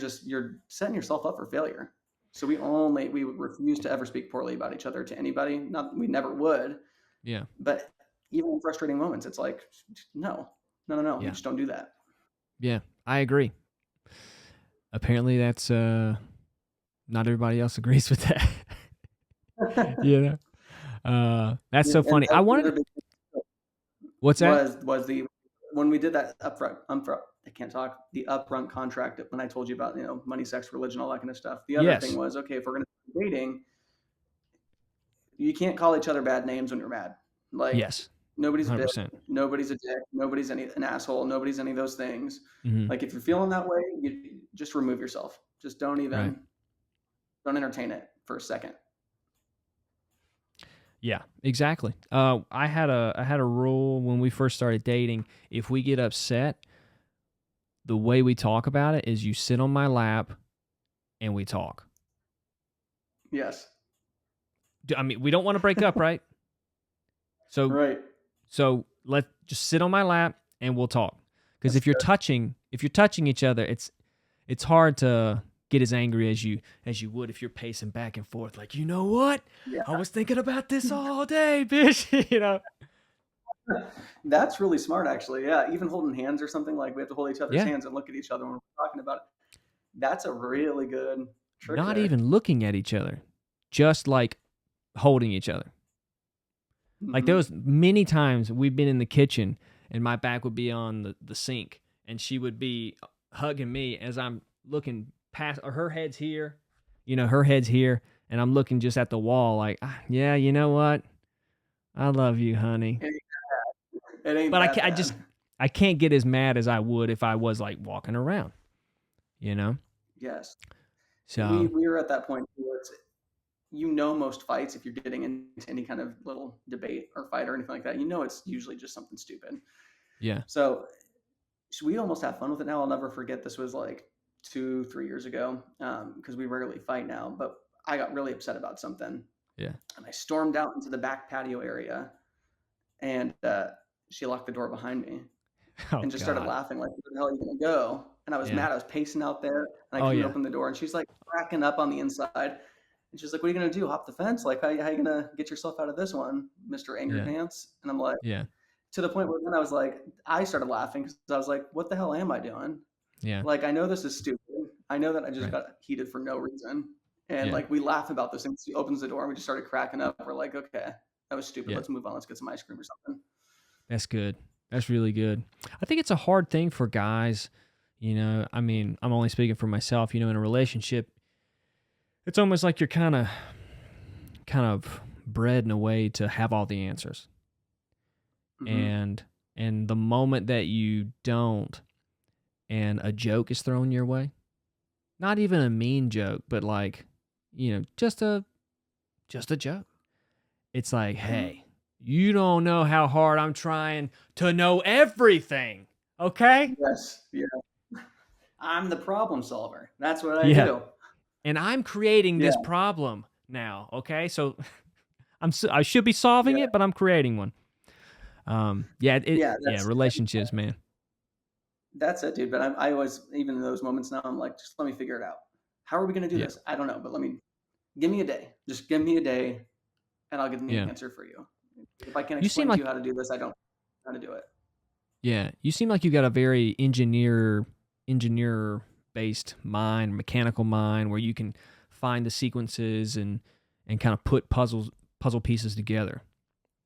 setting yourself up for failure. So we refuse to ever speak poorly about each other to anybody. Not we never would, Yeah. but even in frustrating moments, it's like, no, we Yeah. just don't do that. Yeah. I agree. Apparently that's not everybody else agrees with that. you know? That's so And funny. that I was wanted another big What's that? was the when we did that upfront, I can't talk, the upfront contract when I told you about money, sex, religion, all that kind of stuff. The other thing Yes. was, okay, if we're going to be dating, you can't call each other bad names when you're mad. Like Yes. nobody's a bitch, 100%. nobody's a dick, nobody's an asshole, nobody's any of those things. Mhm. Like if you're feeling that way, you just remove yourself. Just Right. don't entertain it for a second. Yeah, exactly. I had a rule when we first started dating. If we get upset, the way we talk about it is you sit on my lap and we talk. Yes. I mean, we don't want to break up, right? So Right. so let just sit on my lap and we'll talk. Because That's good. if you're touching each other, it's hard to get as angry as you would if you're pacing back and forth. Like, you know what? Yeah. I was thinking about this all day, bitch. That's really smart, actually. Yeah, even holding hands or something, like we have to hold each other's Yeah. hands and look at each other when we're talking about it. That's a really good trick Not there. even looking at each other, just like holding each other. Like there Hmm. was many times we've been in the kitchen and my back would be on the sink and she would be hugging me as I'm looking past, or her head's here, her head's here, and I'm looking just at the wall, like, yeah, you know what? I love you, honey. It, it ain't But that I bad. just I can't get as mad as I would if I was like walking around, you know. Yes. We So we were at that point where it's, most fights, if you're getting into any kind of little debate or fight or anything like that, it's usually just something stupid. yeah, So we almost have fun with it now. I'll never forget. This was like 2, 3 years ago, because we rarely fight now. But I got really upset about something, yeah. and I stormed out into the back patio area, and she locked the door behind me Oh and just started God. laughing like, "Where the hell are you gonna go?" And I was Yeah. mad. I was pacing out there, and I Oh couldn't yeah. open the door. And she's like cracking up on the inside, and she's like, "What are you gonna do? Hop the fence? Like, how you gonna get yourself out of this one, Mister Angry Yeah. Pants?" And I'm like, Yeah. to the point where then I was like, I started laughing because I was like, "What the hell am I doing? Yeah. Like, I know this is stupid. I know that I just Right. got heated for no reason." And Yeah. like we laugh about this, and she opens the door, and we just started cracking up. We're like, "Okay, that was stupid. Yeah. Let's move on. Let's get some ice cream or something." That's good. That's really good. I think it's a hard thing for guys. I mean, I'm only speaking for myself. In a relationship, it's almost like you're kind of bred in a way to have all the answers. Hmm. And the moment that you don't, and a joke is thrown your way, not even a mean joke, but like, just a joke. It's like, Hmm. hey, you don't know how hard I'm trying to know everything. Okay? Yes, yeah. I'm the problem solver. That's what I Yeah. do. And I'm creating Yeah, this problem now. Okay? So I should be solving yeah, it, but I'm creating one. yeah. Yeah, relationships, man. That's it, dude. But I always, even in those moments now, I'm like, just let me figure it out. How are we gonna do Yeah. this? I don't know, but give me a day. Just give me a day, and I'll get the Yeah. answer for you. If I can't You seem explain to you like how to do this, I don't know how to do it. Yeah, you seem like you got a very engineer based mind, mechanical mind, where you can find the sequences and kind of put puzzle pieces together.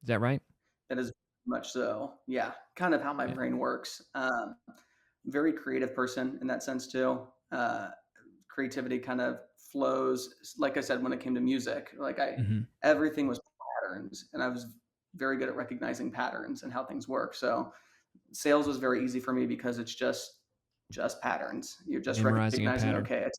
Is that right? That is much so. Yeah, kind of how my Yeah. brain works. Very creative person in that sense too. Creativity kind of flows. Like I said, when it came to music, Mm-hmm. everything was patterns, and I was very good at recognizing patterns and how things work. So sales was very easy for me because it's just patterns. You're just Memorizing a recognizing, pattern. okay,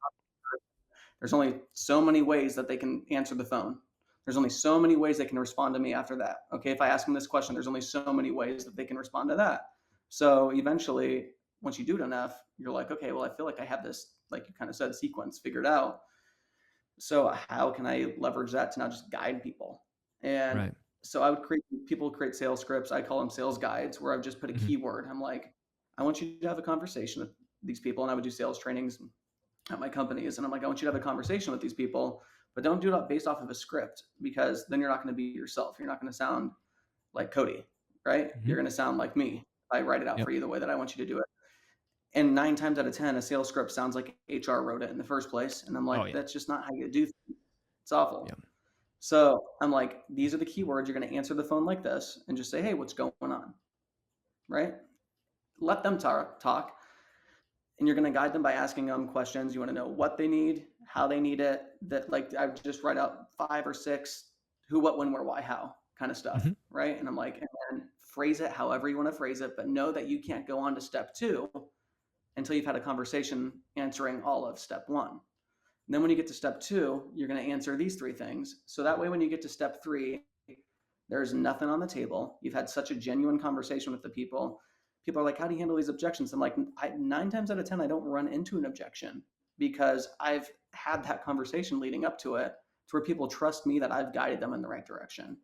there's only so many ways that they can answer the phone. There's only so many ways they can respond to me after that. Okay, if I ask them this question, there's only so many ways that they can respond to that. So eventually, once you do it enough, you're like, okay, well, I feel like I have this, like you kind of said, sequence figured out. So how can I leverage that to now just guide people? And Right. so I would create sales scripts. I call them sales guides, where I've just put a Mm-hmm. keyword. I'm like, I want you to have a conversation with these people, and I would do sales trainings at my companies, and I'm like, I want you to have a conversation with these people, but don't do it based off of a script, because then you're not going to be yourself. You're not going to sound like Cody, right? Mm-hmm. You're going to sound like me if I write it out Yep. for you the way that I want you to do it. And 9 times out of 10, a sales script sounds like HR wrote it in the first place. And I'm Oh like, yeah. that's just not how you do things. It's awful. Yep. So I'm like, these are the keywords. You're going to answer the phone like this and just say, hey, what's going on? Right? Let them talk. And you're going to guide them by asking them questions. You want to know what they need, how they need it. That, like, I just write out 5 or 6 who, what, when, where, why, how kind of stuff. Mm-hmm. Right. And I'm like, and then phrase it however you want to phrase it, but know that you can't go on to step 2 until you've had a conversation answering all of step 1. And then when you get to step 2, you're going to answer these 3 things. So that way, when you get to step 3, there's nothing on the table. You've had such a genuine conversation with the people. People are like, how do you handle these objections? I'm like, 9 times out of 10, I don't run into an objection, because I've had that conversation leading up to it, to where people trust me that I've guided them in the right direction.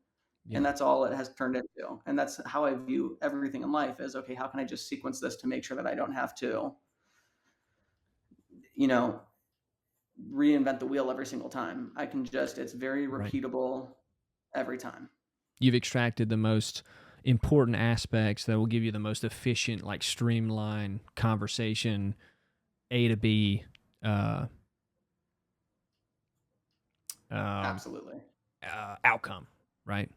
Yeah. And that's all it has turned into. And that's how I view everything in life is, okay, how can I just sequence this to make sure that I don't have to, you know, reinvent the wheel every single time. I can just, it's very Right. repeatable every time. You've extracted the most important aspects that will give you the most efficient, like streamlined conversation, A to B, uh, um, Absolutely. outcome. Right.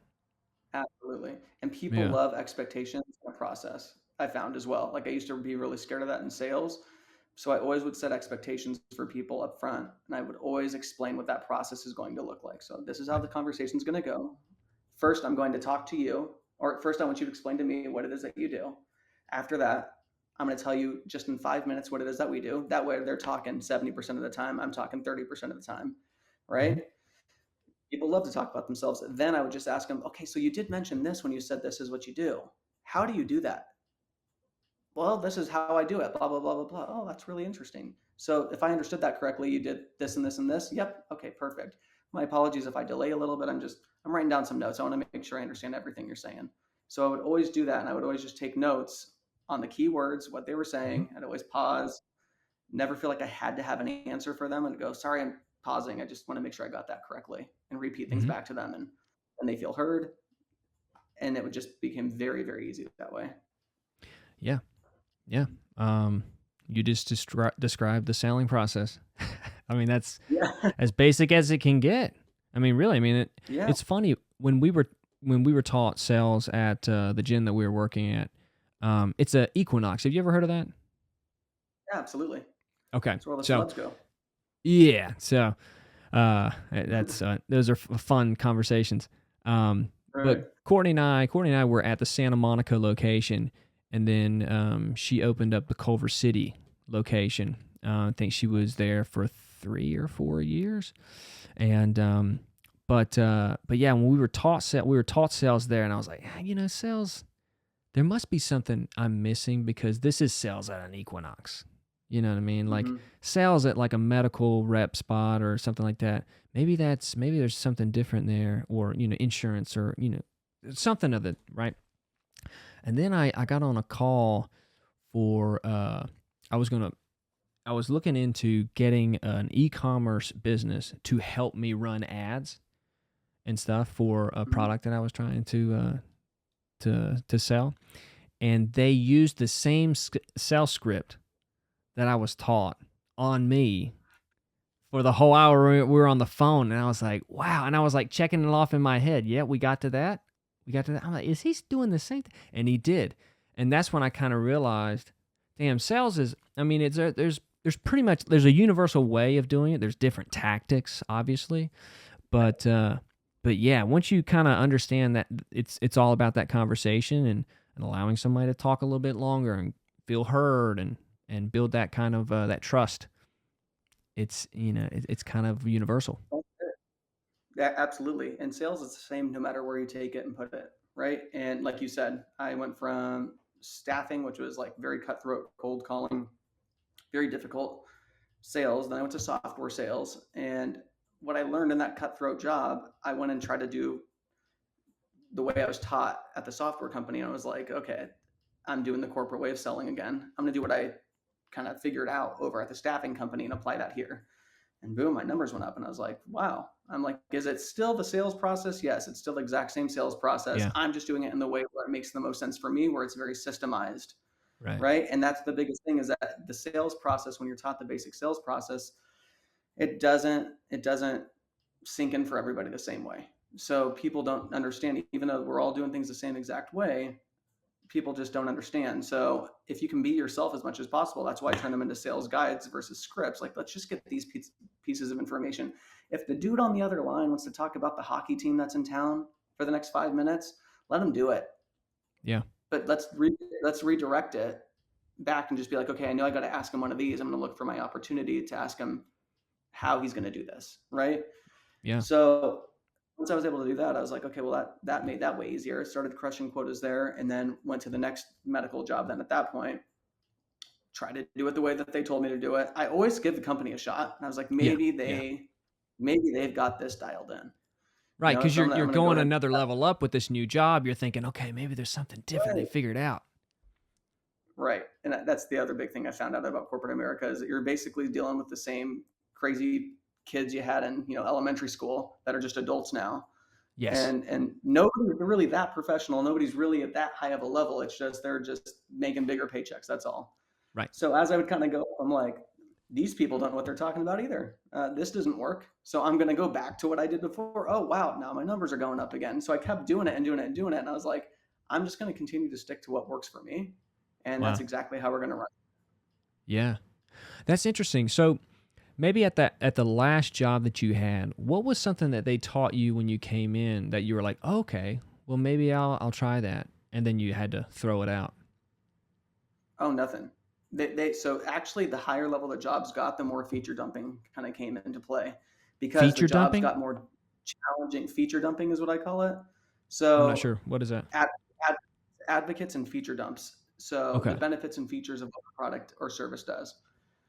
Absolutely. And people Yeah. love expectations in a process, I found as well. Like, I used to be really scared of that in sales, So I always would set expectations for people up front, and I would always explain what that process is going to look like. So this is how Right. the conversation is going to go. First, I'm going to talk to you, or first, I want you to explain to me what it is that you do. After that, I'm going to tell you just in 5 minutes what it is that we do. That way, they're talking 70% of the time. I'm talking 30% of the time, Hmm. right? People love to talk about themselves. Then I would just ask them, okay, so you did mention this when you said this is what you do. How do you do that? Well, this is how I do it, blah, blah, blah, blah, blah. Oh, that's really interesting. So if I understood that correctly, you did this and this and this. Yep. Okay, perfect. My apologies if I delay a little bit. I'm writing down some notes. I want to make sure I understand everything you're saying. So I would always do that. And I would always just take notes on the key words, what they were Hmm. saying. I'd always pause, never feel like I had to have an answer for them and go, sorry, I'm pausing. I just want to make sure I got that correctly and repeat things Hmm. back to them. And they feel heard. And it would just become very, very easy that way. Yeah. Yeah. You just described the selling process. I mean, that's Yeah. as basic as it can get. I mean, really. I mean, Yeah. it's funny when we were taught sales at the gym that we were working at. It's a Equinox. Have you ever heard of that? Yeah, absolutely. Okay, That's where all the so celebs go. yeah, so that's those are fun conversations. But Right. Courtney and I were at the Santa Monica location, and then she opened up the Culver City location. I think she was there for 3 or 4 years, and but yeah, when we were taught sales there, and I was like, "Ah, sales. There must be something I'm missing because this is sales at an Equinox. You know what I mean? Like Mm-hmm. sales at like a medical rep spot or something like that. Maybe there's something different there, or insurance, or something of it, right? And then I got on a call for I was gonna I was looking into getting an e-commerce business to help me run ads and stuff for a Mm-hmm. product that I was trying to sell, and they used the same sales script that I was taught on me for the whole hour we were on the phone. And I was like, wow. And I was like checking it off in my head. Yeah, we got to that. We got to that. I'm like, is he doing the same thing? And he did. And that's when I kind of realized, damn, sales is, I mean, there's pretty much, there's a universal way of doing it. There's different tactics, obviously. But, uh, but yeah, once you kind of understand that it's all about that conversation, and allowing somebody to talk a little bit longer and feel heard, and build that kind of that trust, it's kind of universal. Yeah, absolutely. And sales is the same no matter where you take it and put it, right? And like you said, I went from staffing, which was like very cutthroat, cold calling, very difficult sales. Then I went to software sales. And what I learned in that cutthroat job, I went and tried to do the way I was taught at the software company. And I was like, okay, I'm doing the corporate way of selling again. I'm going to do what I kind of figured out over at the staffing company and apply that here. And boom, my numbers went up. And I was like, wow. I'm like, is it still the sales process? Yes, it's still the exact same sales process. Yeah. I'm just doing it in the way where it makes the most sense for me, where it's very systemized. Right. Right. And that's the biggest thing is that the sales process, when you're taught the basic sales process, it doesn't sink in for everybody the same way. So people don't understand, even though we're all doing things the same exact way, people just don't understand. So if you can be yourself as much as possible, that's why I turn them into sales guides versus scripts. Like, let's just get these pieces of information. If the dude on the other line wants to talk about the hockey team that's in town for the next 5 minutes, let him do it. Yeah. But let's redirect it back and just be like, okay, I know I got to ask him one of these. I'm going to look for my opportunity to ask him how he's going to do this, right? Yeah. So once I was able to do that, I was like, okay, well that made that way easier. I started crushing quotas there, and then went to the next medical job. Then at that point, try to do it the way that they told me to do it. I always give the company a shot, and I was like, Yeah. Yeah. maybe they've got this dialed in. Right, because So you're I'm you're gonna go going ahead. another level up with this new job. You're thinking, okay, maybe there's something different they Right, figured out. right, and that's the other big thing I found out about corporate America is that you're basically dealing with the same crazy kids you had in elementary school that are just adults now. Yes. And nobody's really that professional. Nobody's really at that high of a level. It's just they're just making bigger paychecks. That's all. Right. So as I would kind of go, I'm like, these people don't know what they're talking about either. This doesn't work. So I'm going to go back to what I did before. Oh, wow. Now my numbers are going up again. So I kept doing it and doing it and doing it. And I was like, I'm just going to continue to stick to what works for me. And that's Wow. exactly how we're going to run. Yeah. That's interesting. So maybe at the last job that you had, what was something that they taught you when you came in that you were like, oh, okay, well maybe I'll try that, and then you had to throw it out? Oh, nothing. So actually the higher level the jobs got, the more feature dumping kind of came into play because the Feature jobs dumping? got more challenging. Feature dumping is what I call it. I'm not So sure. What is that? ad, ad, advocates and feature dumps. So the Okay, benefits and features of what the product or service does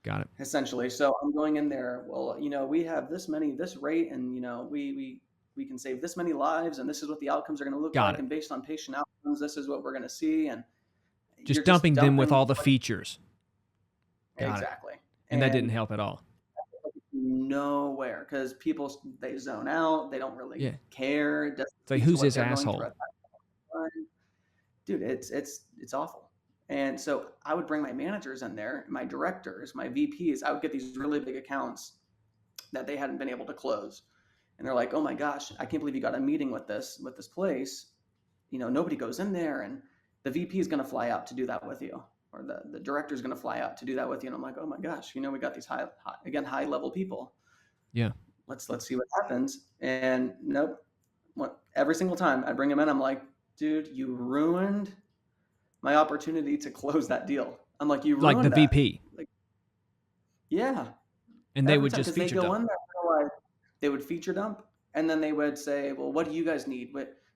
got it. essentially. So I'm going in there. Well, we have this rate, and we can save this many lives, and this is what the outcomes are going to look Got like, it. and based on patient outcomes, this is what we're going to see, and you're Just just dumping them with dumping all the features. Got it. exactly, And that didn't and help at all. nowhere because people they zone out, they don't really Yeah. care. It doesn't It's like, speak to who's what this they're going through asshole? at that time. Dude, it's awful. And so I would bring my managers in there, my directors, my VPs. I would get these really big accounts that they hadn't been able to close. And they're like, "Oh my gosh, I can't believe you got a meeting with this place. Nobody goes in there, and the VP is going to fly out to do that with you, or the director is going to fly out to do that with you." And I'm like, "Oh my gosh, we got these high level people. Yeah. Let's see what happens." And nope, every single time I bring them in, I'm like, "Dude, you ruined my opportunity to close that deal." I'm like, "You Like the ruined that." VP. Like, yeah, And they every would time just because they feature go dump. in there, like, they would feature dump, and then they would say, "Well, what do you guys need?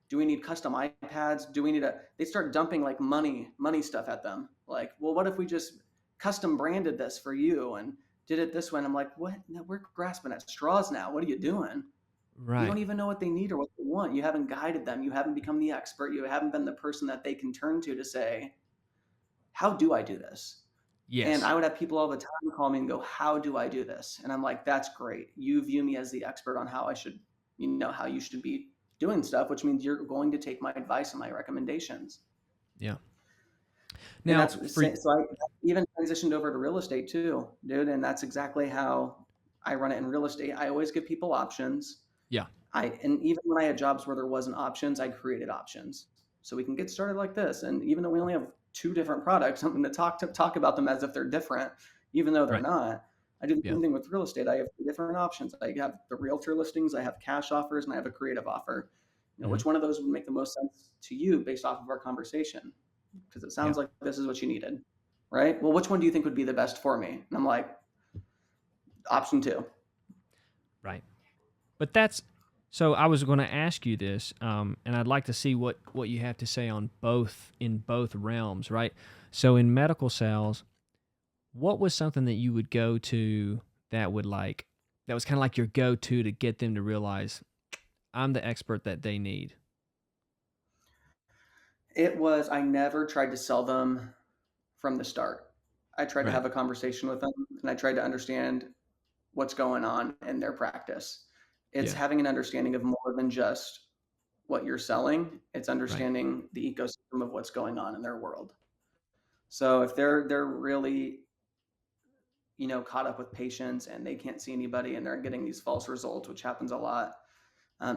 Do we need custom iPads? Do we need a?" They start dumping like money stuff at them. Like, "Well, what if we just custom branded this for you and did it this way?" And I'm like, "What? No, we're grasping at straws now. What are you doing? You Right. don't even know what they need or what they want. You haven't guided them. You haven't become the expert. You haven't been the person that they can turn to say, how do I do this?" And Yes. I would have people all the time call me and go, "How do I do this?" And I'm like, "That's great. You view me as the expert on how I should, how you should be doing stuff, which means you're going to take my advice and my recommendations." Yeah. And Now for so I even transitioned over to real estate too, dude. And that's exactly how I run it in real estate. I always give people options. yeah. And even when I had jobs where there wasn't options, I created options. So we can get started like this. And even though we only have two different products, something to talk about them as if they're different, even though they're Right. not. I do the Yeah. same thing with real estate. I have two different options. I have the realtor listings, I have cash offers, and I have a creative offer. Mhm. Which one of those would make the most sense to you based off of our conversation? Because it Yeah. sounds like this is what you needed, right? Well, which one do you think would be the best for me? And I'm like, option two. Right. But that's so I was going to ask you this, and I'd like to see what you have to say on both in both realms, right? So in medical sales, what was something that you would go to that would like that was kind of like your go-to to get them to realize I'm the expert that they need? I never tried to sell them from the start. I tried to Right. have a conversation with them and I tried to understand what's going on in their practice. It's Yeah. having an understanding of more than just what you're selling. It's Right. understanding the ecosystem of what's going on in their world. So if they're really, caught up with patients and they can't see anybody and they're getting these false results, which happens a lot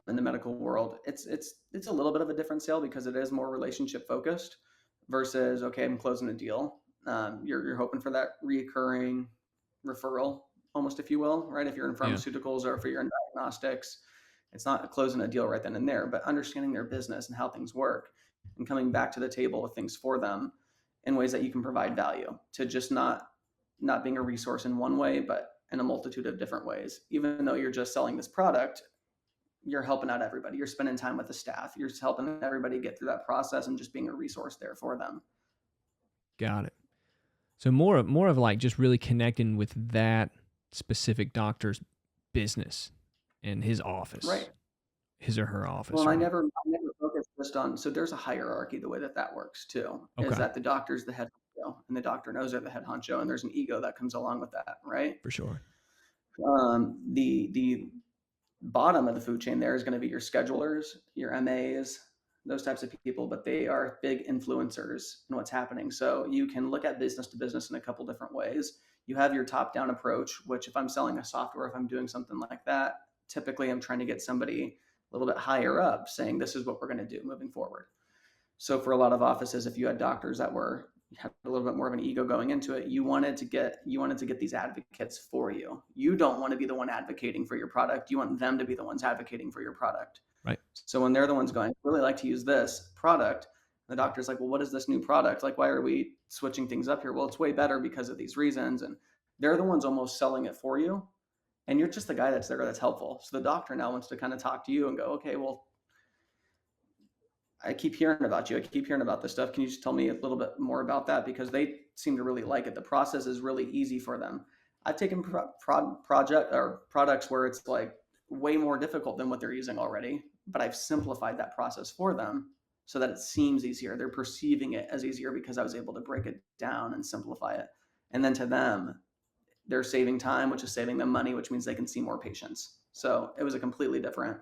in the medical world, it's a little bit of a different sale because it is more relationship focused versus, okay, I'm closing a deal. You're hoping for that reoccurring referral, almost, if you will, right? If you're in Yeah. pharmaceuticals or if you're in diagnostics, it's not closing a deal right then and there, but understanding their business and how things work and coming back to the table with things for them in ways that you can provide value to just not being a resource in one way, but in a multitude of different ways. Even though you're just selling this product, you're helping out everybody. You're spending time with the staff. You're just helping everybody get through that process and just being a resource there for them. Got it. So more of like just really connecting with that specific doctor's business and his office, Right. his or her Well, office, and I or never, I never focus just on. So there's a hierarchy. The way that works too is okay, that the doctor's the head honcho, and the doctor knows they're the head honcho, and there's an ego that comes along with that, right? for sure. The bottom of the food chain there is going to be your schedulers, your MAs, those types of people, but they are big influencers in what's happening. So you can look at business to business in a couple different ways. You have your top down approach, which if I'm selling a software, if I'm doing something like that, typically I'm trying to get somebody a little bit higher up saying, this is what we're going to do moving forward. So for a lot of offices, if you had doctors that were you had a little bit more of an ego going into it. You wanted to get these advocates for you. You don't want to be the one advocating for your product. You want them to be the ones advocating for your product. Right. So when they're the ones going, I really like to use this product, the doctor's like, well, what is this new product? Like, why are we switching things up here? Well, it's way better because of these reasons. And they're the ones almost selling it for you. And you're just the guy that's there that's helpful. So the doctor now wants to kind of talk to you and go, okay, well, I keep hearing about you. I keep hearing about this stuff. Can you just tell me a little bit more about that? Because they seem to really like it. The process is really easy for them. I've taken products where it's like way more difficult than what they're using already, but I've simplified that process for them so that it seems easier. They're perceiving it as easier because I was able to break it down and simplify it. And then to them, they're saving time, which is saving them money, which means they can see more patients. So it was a completely different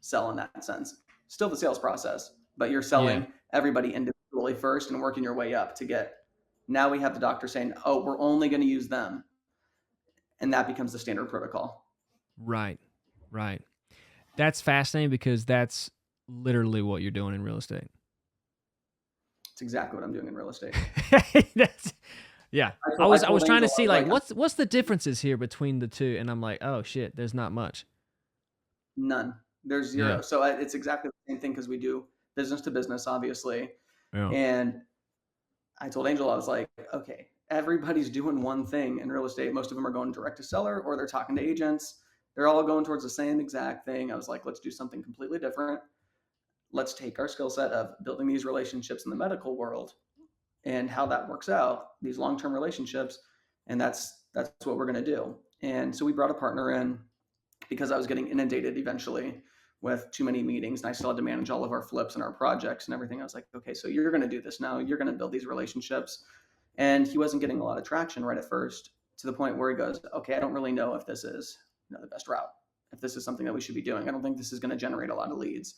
sell in that sense. Still the sales process, but you're selling everybody individually first and working your way up to get, now we have the doctor saying, oh, we're only going to use them. And that becomes the standard protocol. Right. Right. That's fascinating because that's literally what you're doing in real estate. It's exactly what I'm doing in real estate. Yeah. I was trying to see like what's the differences here between the two, and I'm like, oh shit, there's not much. None. There's zero. Yeah. So it's exactly the same thing because we do business to business, obviously. Yeah. And I told Angel, I was like, okay, everybody's doing one thing in real estate. Most of them are going direct to seller or they're talking to agents. They're all going towards the same exact thing. I was like, let's do something completely different. Let's take our skill set of building these relationships in the medical world and how that works out, these long-term relationships. And that's what we're going to do. And so we brought a partner in because I was getting inundated eventually with too many meetings and I still had to manage all of our flips and our projects and everything. I was like, okay, so you're going to do this now. You're going to build these relationships. And he wasn't getting a lot of traction right at first, to the point where he goes, okay, I don't really know if this is the best route, if this is something that we should be doing. I don't think this is going to generate a lot of leads.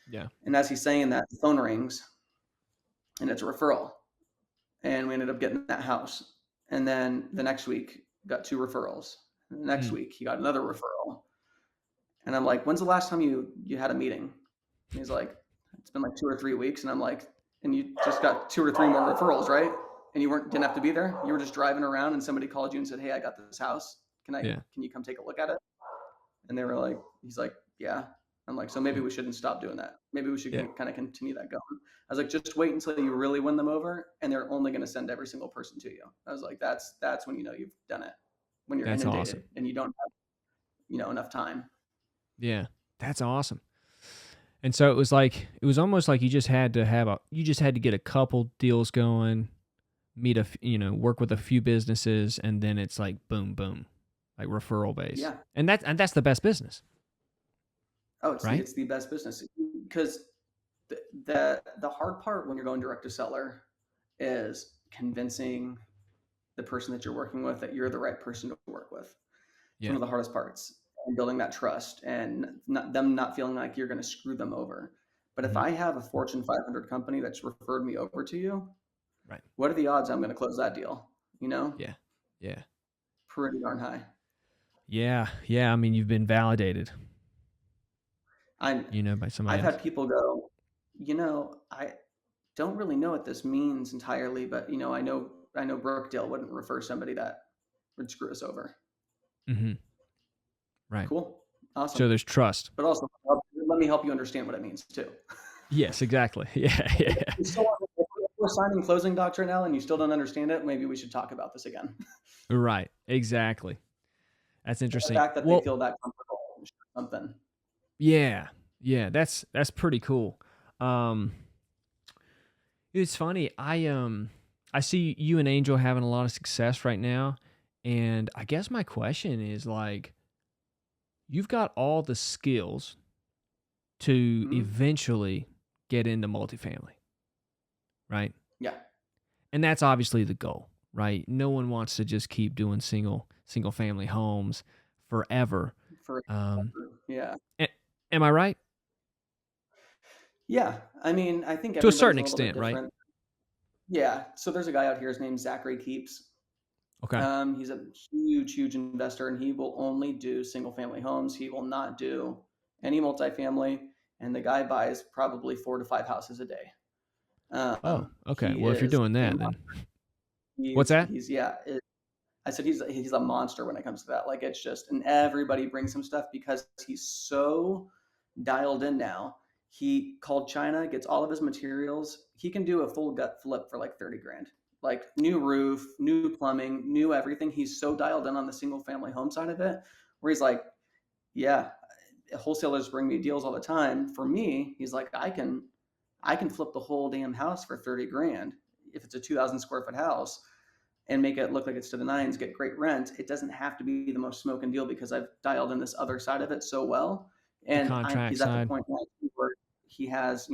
Yeah. And as he's saying that, the phone rings and it's a referral. And we ended up getting that house. And then the next week got 2 referrals. And the next week he got another referral. And I'm like, when's the last time you had a meeting? And he's like, it's been like 2 or 3 weeks. And I'm like, and you just got 2 or 3 more referrals, right? And you didn't have to be there. You were just driving around and somebody called you and said, hey, I got this house. Can you come take a look at it? And they were like, he's like, yeah. I'm like, so maybe we shouldn't stop doing that. Maybe we should kind of continue that going. I was like, just wait until you really win them over and they're only going to send every single person to you. I was like, that's when you know you've done it, when you're inundated and you don't have, enough time. Yeah. That's awesome. And so it was almost like you just had to get a couple deals going, work with a few businesses, and then it's like boom, boom, like referral base. Yeah. And that's the best business. Oh, it's the best business, because the hard part when you're going direct to seller is convincing the person that you're working with that you're the right person to work with. It's one of the hardest parts, and building that trust and them not feeling like you're going to screw them over. But if I have a Fortune 500 company that's referred me over to you, right? What are the odds I'm going to close that deal? Yeah. Yeah. Pretty darn high. Yeah. Yeah. I mean, you've been validated. By somebody I've had people go, I don't really know what this means entirely, but I know Brookdale wouldn't refer somebody that would screw us over. Mm-hmm. Right. Cool. Awesome. So there's trust. But also, let me help you understand what it means too. Yes, exactly. Yeah. If we're signing closing docs right now and you still don't understand it, maybe we should talk about this again. Right. Exactly. That's interesting. The fact that they feel that comfortable is something. Yeah. Yeah. That's pretty cool. It's funny. I see you and Angel having a lot of success right now. And I guess my question is like, you've got all the skills to eventually get into multifamily, right? Yeah. And that's obviously the goal, right? No one wants to just keep doing single family homes forever. Yeah. Am I right? Yeah. I mean, I think to a certain extent, right? Yeah. So there's a guy out here, his name's Zachary Keeps. Okay. He's a huge investor, and he will only do single family homes. He will not do any multifamily. And the guy buys probably 4 to 5 houses a day. Oh, okay. He Well, if you're is doing a that, mon- then what's that? he's yeah. I said he's a monster when it comes to that. Like it's just, and everybody brings him stuff because he's so dialed in now. He called China, gets all of his materials. He can do a full gut flip for like 30 grand. Like new roof, new plumbing, new everything. He's so dialed in on the single family home side of it, where he's like, yeah, wholesalers bring me deals all the time. For me, he's like, I can flip the whole damn house for 30 grand if it's a 2,000 square foot house and make it look like it's to the nines, get great rent. It doesn't have to be the most smoking deal because I've dialed in this other side of it so well. The And contract he's at the side. point now where he has,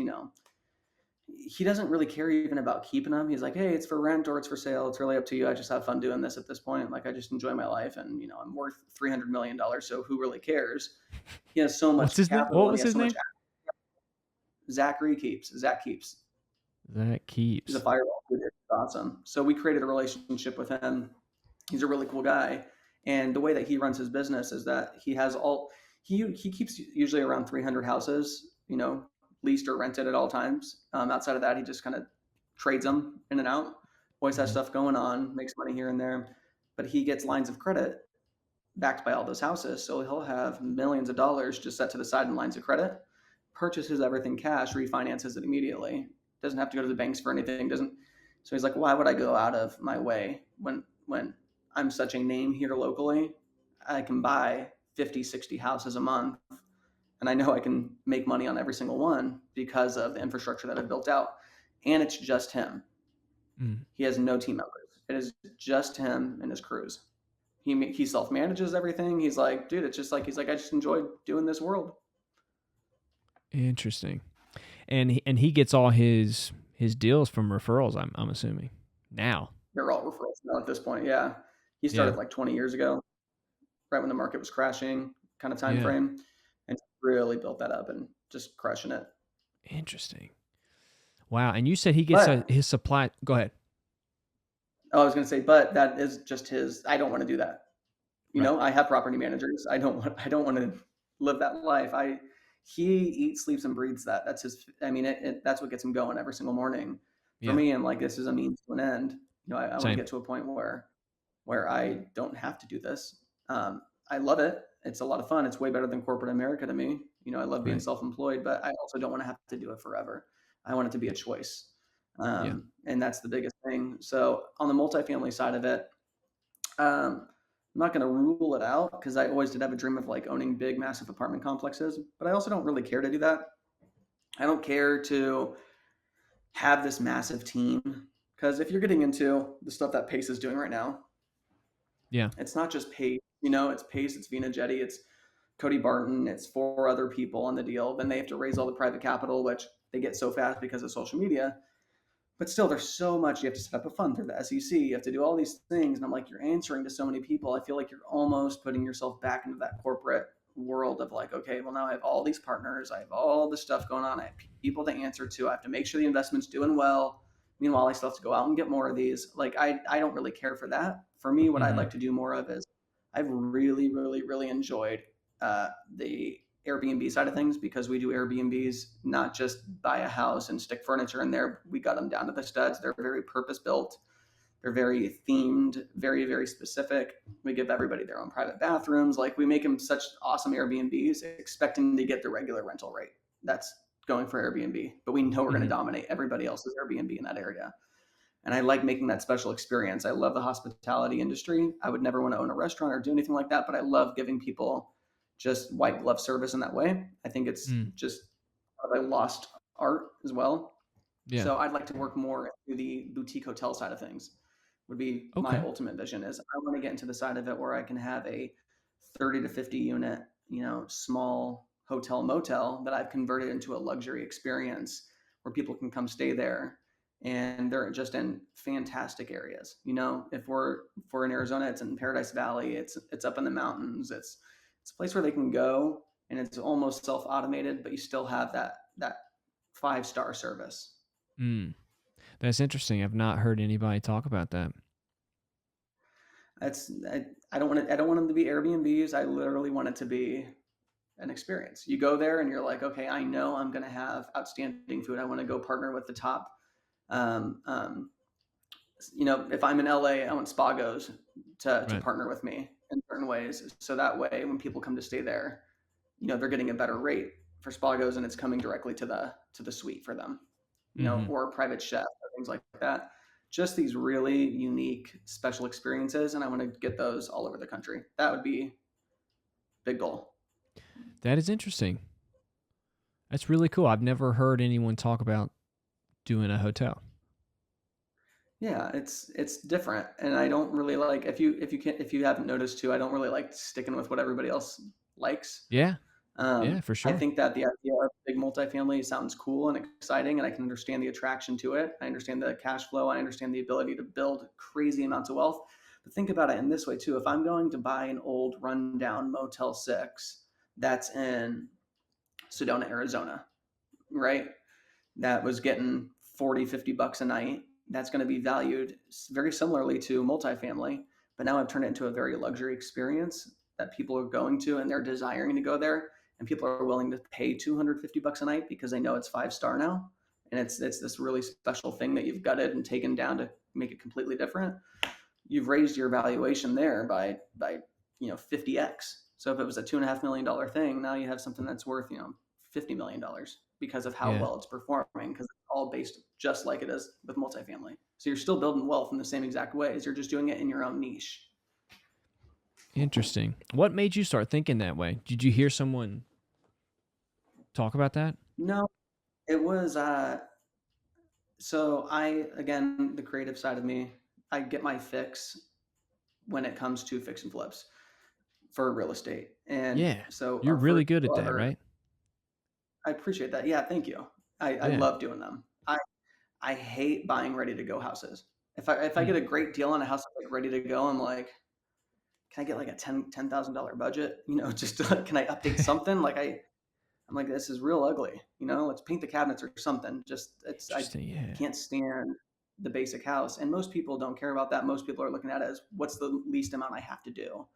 he doesn't really care even about keeping them. He's like, hey, it's for rent or it's for sale. It's really up to you. I just have fun doing this at this point. Like, I just enjoy my life. And, I'm worth $300 million. So who really cares? He has so What's much his name? capital What and was he has his so much. name? Zach Keeps. That He's a keeps. fireball. It's awesome. So we created a relationship with him. He's a really cool guy. And the way that he runs his business is that he keeps usually around 300 houses, leased or rented at all times. Outside of that, he just kind of trades them in and out. Always has Hmm. stuff going on, makes money here and there. But he gets lines of credit backed by all those houses. So he'll have millions of dollars just set to the side in lines of credit, purchases everything cash, refinances it immediately. Doesn't have to go to the banks for anything. Doesn't. So he's like, why would I go out of my way when I'm such a name here locally? I can buy 50, 60 houses a month, and I know I can make money on every single one because of the infrastructure that I've built out. And it's just him. Mm. He has no team members. It is just him and his crews. He self manages everything. He's like, dude, it's just like he's like, I just enjoy doing this world. Interesting. And he gets all his deals from referrals. I'm assuming now. They're all referrals now at this point. Yeah, he Yeah. started like 20 years ago, right when the market was crashing, kind of time Yeah. frame, and really built that up and just crushing it. Interesting. Wow. And you said he gets But his supply. Go ahead. I was going to say, but that is just his. I don't want to do that. Right. I have property managers. I don't want to live that life. He eats, sleeps, and breathes that. That's his. I mean, that's what gets him going every single morning. For Yeah. me, I'm like, this is a means to an end. I want to Same. get to a point where I don't have to do this. I love it. It's a lot of fun. It's way better than corporate America to me. I love being Right. self-employed, but I also don't want to have to do it forever. I want it to be a Yeah. choice. Yeah. And that's the biggest thing. So on the multifamily side of it, I'm not going to rule it out because I always did have a dream of like owning big, massive apartment complexes, but I also don't really care to do that. I don't care to have this massive team because if you're getting into the stuff that Pace is doing right now, Yeah. it's not just Pace, it's Pace, it's Vina Jetty, it's Cody Barton, it's four other people on the deal. Then they have to raise all the private capital, which they get so fast because of social media. But still, there's so much. You have to set up a fund through the SEC. You have to do all these things. And I'm like, you're answering to so many people. I feel like you're almost putting yourself back into that corporate world of like, okay, well, now I have all these partners. I have all this stuff going on. I have people to answer to. I have to make sure the investment's doing well. Meanwhile, I still have to go out and get more of these. Like, I don't really care for that. For me, what I'd Hmm. like to do more of is I've really, really, really enjoyed the Airbnb side of things because we do Airbnbs, not just buy a house and stick furniture in there. We got them down to the studs. They're very purpose built. They're very themed, very, very specific. We give everybody their own private bathrooms. Like we make them such awesome Airbnbs, expecting to get the regular rental rate. That's going for Airbnb, but we know we're going to Hmm. dominate everybody else's Airbnb in that area. And I like making that special experience. I love the hospitality industry. I would never want to own a restaurant or do anything like that, but I love giving people just white glove service in that way. I think it's Mm. just a lost art as well. Yeah. So I'd like to work more into the boutique hotel side of things. Would be my Okay. ultimate vision is I want to get into the side of it where I can have a 30 to 50 unit, small hotel motel that I've converted into a luxury experience where people can come stay there and they're just in fantastic areas. If we're in Arizona, it's in Paradise Valley, it's up in the mountains, it's a place where they can go and it's almost self-automated, but you still have that five-star service. Mm. That's interesting. I've not heard anybody talk about that. That's I don't want them to be Airbnbs. I literally want it to be an experience. You go there and you're like, okay, I know I'm going to have outstanding food. I want to go partner with the top. Um, um, if I'm in LA, I want Spagos to Right. partner with me in certain ways. So that way, when people come to stay there, they're getting a better rate for Spagos, and it's coming directly to the suite for them, Mm-hmm. or a private chef or things like that. Just these really unique, special experiences, and I want to get those all over the country. That would be big goal. That is interesting. That's really cool. I've never heard anyone talk about doing a hotel. Yeah, it's different, and I don't really like, if you haven't noticed too, I don't really like sticking with what everybody else likes. Yeah. Yeah, for I sure. think that the idea of big multifamily sounds cool and exciting, and I can understand the attraction to it. I understand the cash flow. I understand the ability to build crazy amounts of wealth. But think about it in this way too. If I'm going to buy an old rundown Motel 6 that's in Sedona, Arizona, right? That was getting 40, $50 a night. That's going to be valued very similarly to multifamily. But now I've turned it into a very luxury experience that people are going to, and they're desiring to go there. And people are willing to pay $250 a night because they know it's 5 star now. And it's this really special thing that you've gutted and taken down to make it completely different. You've raised your valuation there by 50x. So if it was a $2.5 million thing, now you have something that's worth $50 million because of how Yeah. well it's performing, because it's all based just like it is with multifamily. So you're still building wealth in the same exact ways. You're just doing it in your own niche. Interesting. What made you start thinking that way? Did you hear someone talk about that? No, it was so I, again, the creative side of me, I get my fix when it comes to fix and flips for real estate. And Yeah. so You're our really first good at that, daughter, right? I appreciate that. Yeah, thank you. I Yeah. love doing them. I hate buying ready to go houses. If I Mm. get a great deal on a house that's like ready to go, I'm like, can I get like a $10,000 budget? Just can I update something? I'm like, this is real ugly. Let's paint the cabinets or something. I Interesting. Yeah. can't stand the basic house, and most people don't care about that. Most people are looking at it as, what's the least amount I have to do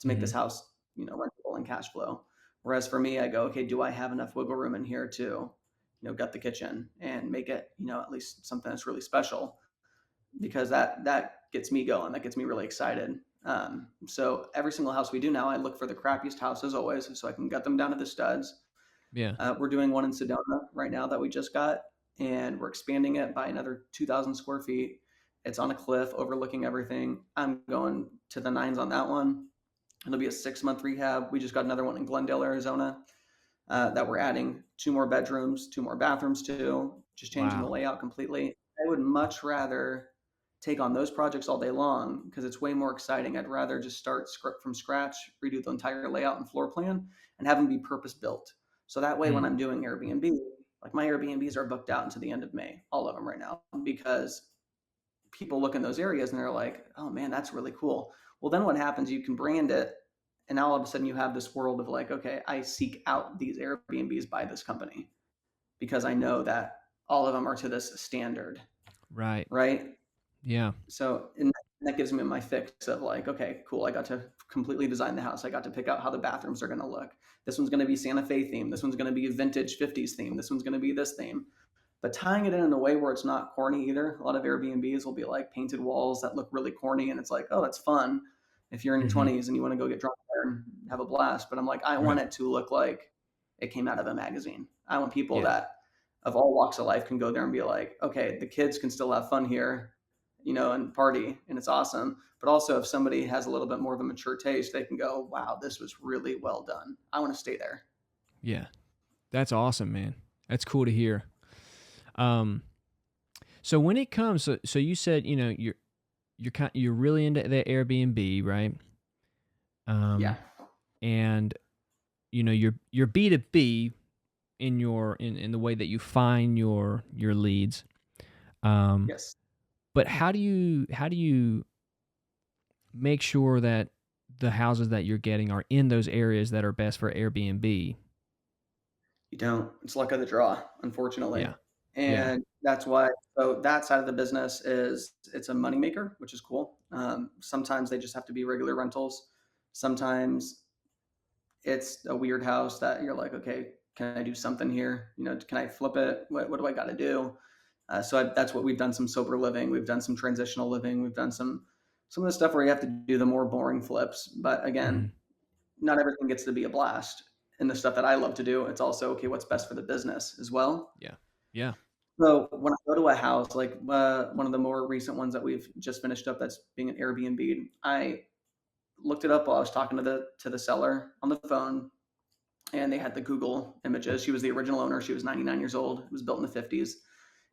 to make Mm-hmm. this house, rentable and cash flow. Whereas for me, I go, okay, do I have enough wiggle room in here to, gut the kitchen and make it, at least something that's really special, because that gets me going. That gets me really excited. So every single house we do now, I look for the crappiest houses always, so I can gut them down to the studs. Yeah. We're doing one in Sedona right now that we just got, and we're expanding it by another 2,000 square feet. It's on a cliff overlooking everything. I'm going to the nines on that one. It'll be a 6-month rehab. We just got another one in Glendale, Arizona, that we're adding 2 more bedrooms, 2 more bathrooms to, just changing the Wow. layout completely. I would much rather take on those projects all day long because it's way more exciting. I'd rather just start from scratch, redo the entire layout and floor plan, and have them be purpose built. So that way, when Mm. I'm doing Airbnb, like my Airbnbs are booked out until the end of May, all of them right now, because people look in those areas and they're like, oh man, that's really cool. Well, then what happens? You can brand it, and now all of a sudden you have this world of like, okay, I seek out these Airbnbs by this company because I know that all of them are to this standard, Right. right? Yeah. So, and that gives me my fix of like, okay, cool. I got to completely design the house. I got to pick out how the bathrooms are going to look. This one's going to be Santa Fe theme. This one's going to be vintage 50s theme. This one's going to be this theme. But tying it in a way where it's not corny either. A lot of Airbnbs will be like painted walls that look really corny, and it's like, oh, that's fun if you're in your Mm-hmm. 20s and you want to go get drunk there and have a blast. But I'm like, I want Right. it to look like it came out of a magazine. I want people Yeah. that of all walks of life can go there and be like, okay, the kids can still have fun here, and party, and it's awesome. But also, if somebody has a little bit more of a mature taste, they can go, wow, this was really well done. I want to stay there. Yeah. That's awesome, man. That's cool to hear. Um, so when it comes, so you said, you're really into the Airbnb, right? Yeah. Um, and you're B2B in the way that you find your leads. Um, Yes. but how do you make sure that the houses that you're getting are in those areas that are best for Airbnb? You don't. It's luck of the draw, unfortunately. Yeah. Yeah. And that's why, so that side of the business it's a moneymaker, which is cool. Sometimes they just have to be regular rentals. Sometimes it's a weird house that you're like, okay, can I do something here? Can I flip it? What do I got to do? That's what we've done, some sober living. We've done some transitional living. We've done some of the stuff where you have to do the more boring flips. But Hmm. again, not everything gets to be a blast. And the stuff that I love to do, it's also okay, what's best for the business as well. Yeah. Yeah. So when I go to a house, like one of the more recent ones that we've just finished up, that's being an Airbnb, I looked it up while I was talking to the seller on the phone, and they had the Google images. She was the original owner. She was 99 years old. It was built in the 50s,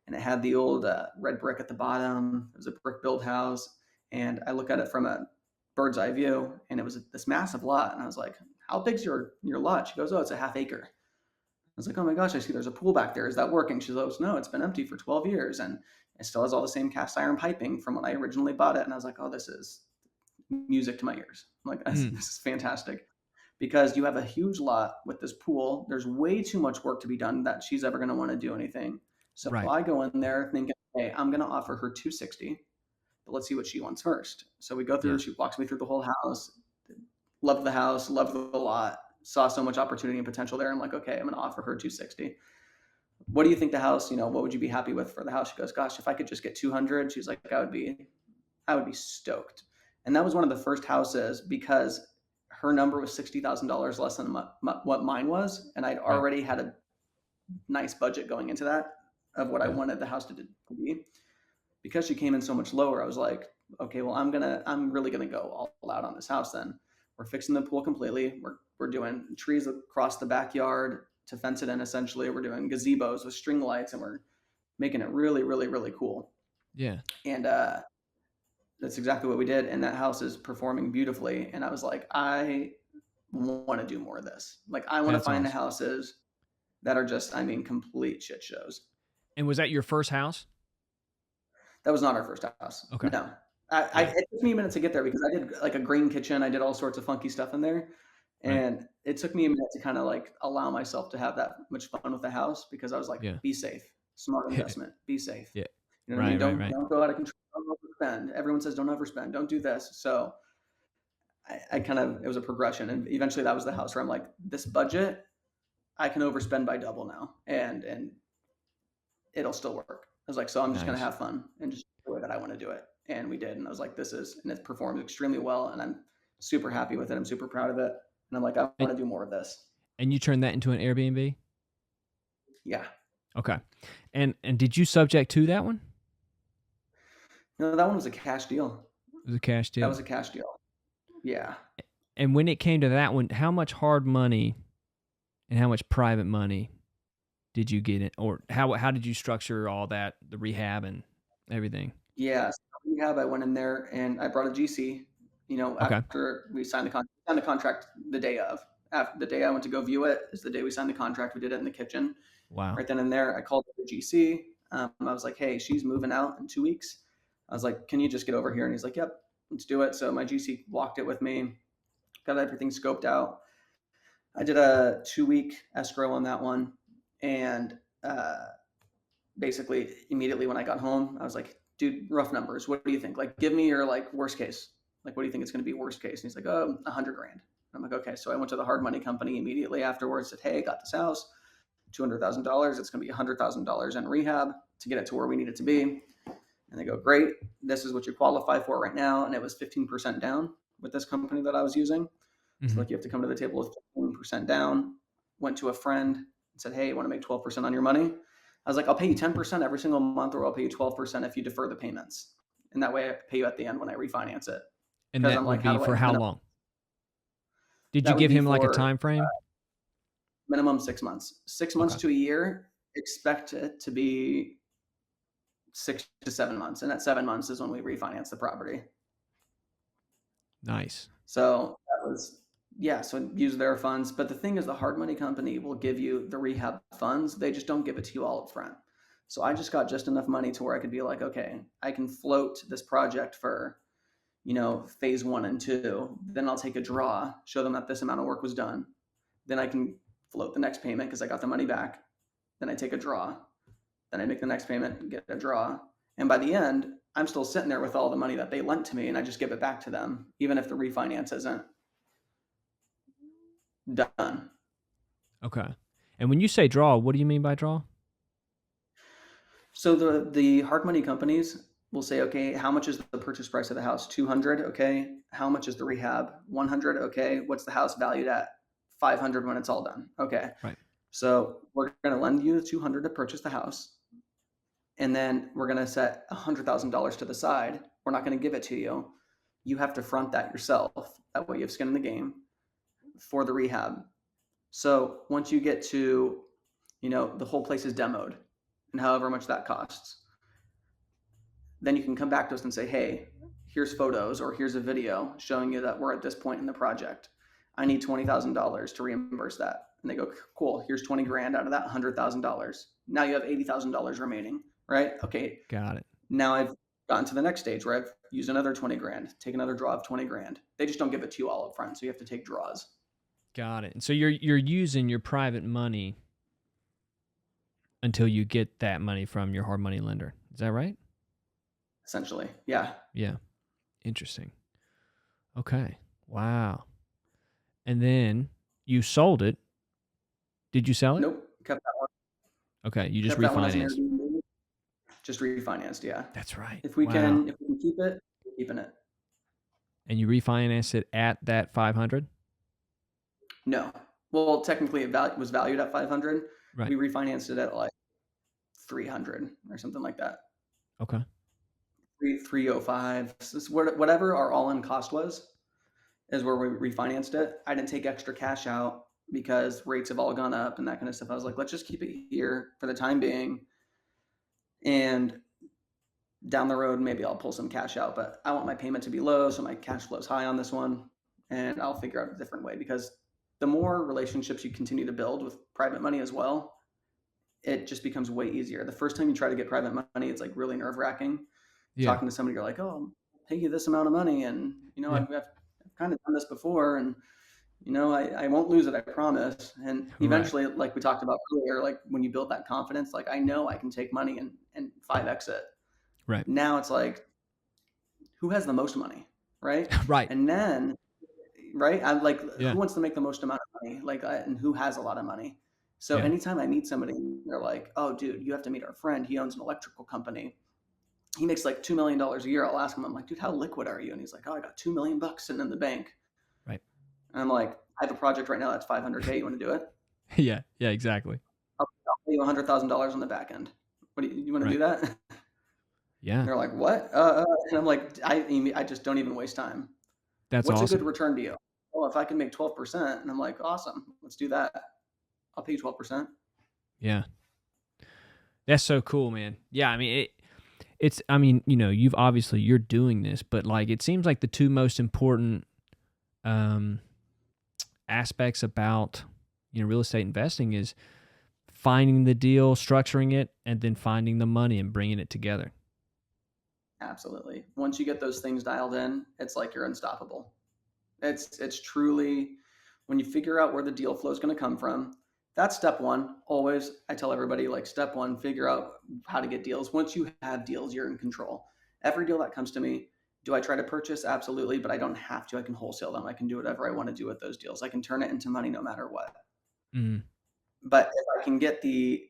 and it had the old red brick at the bottom. It was a brick built house, and I look at it from a bird's eye view, and it was this massive lot. And I was like, "How big's your lot?" She goes, "Oh, it's a half acre." I was like, "Oh my gosh, I see there's a pool back there. Is that working?" She goes, "No, it's been empty for 12 years, and it still has all the same cast iron piping from when I originally bought it." And I was like, "Oh, this is music to my ears. I'm like, this Mm. is fantastic." Because you have a huge lot with this pool. There's way too much work to be done that she's ever going to want to do anything. So Right. I go in there thinking, hey, I'm going to offer her 260, but let's see what she wants first. So we go through, Yeah. she walks me through the whole house, loved the house, loved the lot, saw so much opportunity and potential there. I'm like, okay, I'm going to offer her 260. What do you think the house, what would you be happy with for the house? She goes, gosh, if I could just get 200, she's like, I would be stoked. And that was one of the first houses because her number was $60,000 less than what mine was, and I'd Right. already had a nice budget going into that of what I Yeah. wanted the house to be. Because she came in so much lower, I was like, okay, well, I'm really gonna go all out on this house. Then we're fixing the pool completely. We're doing trees across the backyard to fence it in. Essentially, we're doing gazebos with string lights, and we're making it really, really, really cool. Yeah. And that's exactly what we did. And that house is performing beautifully. And I was like, I want to do more of this. Like, I want to That's find the awesome. houses that are just, I mean, complete shit shows. And was that your first house? That was not our first house. Okay. No. Yeah. It took me a minute to get there because I did like a green kitchen. I did all sorts of funky stuff in there. Right. And it took me a minute to kind of like allow myself to have that much fun with the house because I was like, Yeah. be safe, smart investment, be safe. Yeah. You know what I Right. mean? Right. Don't Right. don't go out of control. Don't overspend. Everyone says don't overspend. Don't do this. So I kind of, it was a progression, and eventually that was the house where I'm like, this budget, I can overspend by double now, and it'll still work. I was like, so I'm just gonna Nice. have fun and just do the way that I want to do it, and we did, and I was like, and it performed extremely well, and I'm super happy with it. I'm super proud of it, and I'm like, I And want to do more of this. and you turned that into an Airbnb? Yeah, Okay. And did you subject to that one? no, that one was a cash deal. It was a cash That deal. was a cash deal. Yeah. And when it came to that one, how much hard money and how much private money did you get it, or how did you structure all that, the rehab and everything? Yeah, so rehab, I went in there and I brought a GC, Okay. after we signed the contract the day of. After the day I went to go view it is the day we signed the contract. We did it in the kitchen. Wow. Right then and there, I called the GC. I was like, hey, she's moving out in 2 weeks. I was like, can you just get over here? And he's like, yep, let's do it. So my GC walked it with me, got everything scoped out. I did a 2 week escrow on that one. And basically immediately when I got home, I was like, dude, rough numbers. What do you think? Like, give me your like worst case. Like, what do you think it's going to be worst case? And he's like, oh, 100 grand. I'm like, okay. So I went to the hard money company immediately afterwards. Said, hey, I got this house, $200,000. It's going to be $100,000 in rehab to get it to where we need it to be. And they go, great. This is what you qualify for right now. And it was 15% down with this company that I was using. So Hmm. like, you have to come to the table with 15% down. Went to a friend and said, hey, you want to make 12% on your money? I was like, I'll pay you 10% every single month, or I'll pay you 12% if you defer the payments. And that way I pay you at the end when I refinance it. And Because that I'm like, would how be do I for how minimum? long? Did you That would give be him like a for time frame? minimum 6 months. 6 months Okay. to a year. Expect it to be 6 to 7 months. And at 7 months is when we refinance the property. Nice. So that was, yeah, so use their funds. But the thing is, the hard money company will give you the rehab funds. They just don't give it to you all up front. So I just got just enough money to where I could be like, okay, I can float this project for, phase 1 and 2. Then I'll take a draw, show them that this amount of work was done. Then I can float the next payment because I got the money back. Then I take a draw. Then I make the next payment and get a draw. And by the end, I'm still sitting there with all the money that they lent to me, and I just give it back to them, even if the refinance isn't done. Okay. And when you say draw, what do you mean by draw? So the hard money companies will say, okay, how much is the purchase price of the house? 200. Okay. How much is the rehab? 100. Okay. What's the house valued at? 500 when it's all done. Okay. Right. So we're going to lend you the 200 to purchase the house. And then we're going to set $100,000 to the side. We're not going to give it to you. You have to front that yourself. That way you have skin in the game for the rehab. So once you get to, the whole place is demoed and however much that costs, then you can come back to us and say, hey, here's photos or here's a video showing you that we're at this point in the project. I need $20,000 to reimburse that. And they go, cool, here's 20 grand out of that $100,000. Now you have $80,000 remaining, right? Okay. Got it. Now I've gotten to the next stage where I've used another 20 grand, take another draw of 20 grand. They just don't give it to you all up front. So you have to take draws. Got it. And so you're using your private money until you get that money from your hard money lender. Is that right? Essentially. Yeah. Yeah. Interesting. Okay. Wow. And then you sold it. Did you sell it? Nope. Kept that one. Okay. You just Kept that one as an refinanced. Airbnb. Just refinanced. Yeah. That's right. If we Wow. can keep it, we're keeping it. And you refinanced it at that 500? No. Well, technically it was valued at 500. Right. We refinanced it at like 300 or something like that. Okay. 305. Whatever our all-in cost was is where we refinanced it. I didn't take extra cash out because rates have all gone up and that kind of stuff. I was like, let's just keep it here for the time being. And down the road, maybe I'll pull some cash out, but I want my payment to be low, so my cash flow is high on this one. And I'll figure out a different way, because the more relationships you continue to build with private money as well, it just becomes way easier. The first time you try to get private money, it's like really nerve-wracking. Yeah. Talking to somebody, you're like, oh, I'll pay you this amount of money, and I've kind of done this before, and I won't lose it, I promise. And eventually, like we talked about earlier, like when you build that confidence, like I know I can take money and 5x it. Right. Now it's like, who has the most money, right? Right. And then, right, I'm like, who wants to make the most amount of money? Like, and who has a lot of money? So anytime I meet somebody, they're like, oh, dude, you have to meet our friend. He owns an electrical company. He makes like $2 million a year. I'll ask him, I'm like, dude, how liquid are you? And he's like, oh, I got $2 million sitting in the bank. Right. And I'm like, I have a project right now that's $500K. You want to do it? Yeah, exactly. I'll pay you $100,000 on the back end. What do you want to do that? Yeah. And they're like, what? And I'm like, I just don't even waste time. That's What's awesome. a good return to you? Well, if I can make 12%, and I'm like, awesome, let's do that. I'll pay you 12%. Yeah. That's so cool, man. Yeah, I mean, you've obviously, you're doing this, but like, it seems like the two most important aspects about, real estate investing is finding the deal, structuring it, and then finding the money and bringing it together. Absolutely. Once you get those things dialed in, it's like you're unstoppable. It's truly, when you figure out where the deal flow is going to come from, that's step one. Always, I tell everybody, like, step one, figure out how to get deals. Once you have deals, you're in control. Every deal that comes to me, do I try to purchase? Absolutely, but I don't have to. I can wholesale them. I can do whatever I want to do with those deals. I can turn it into money no matter what. Mm-hmm. But if I can get the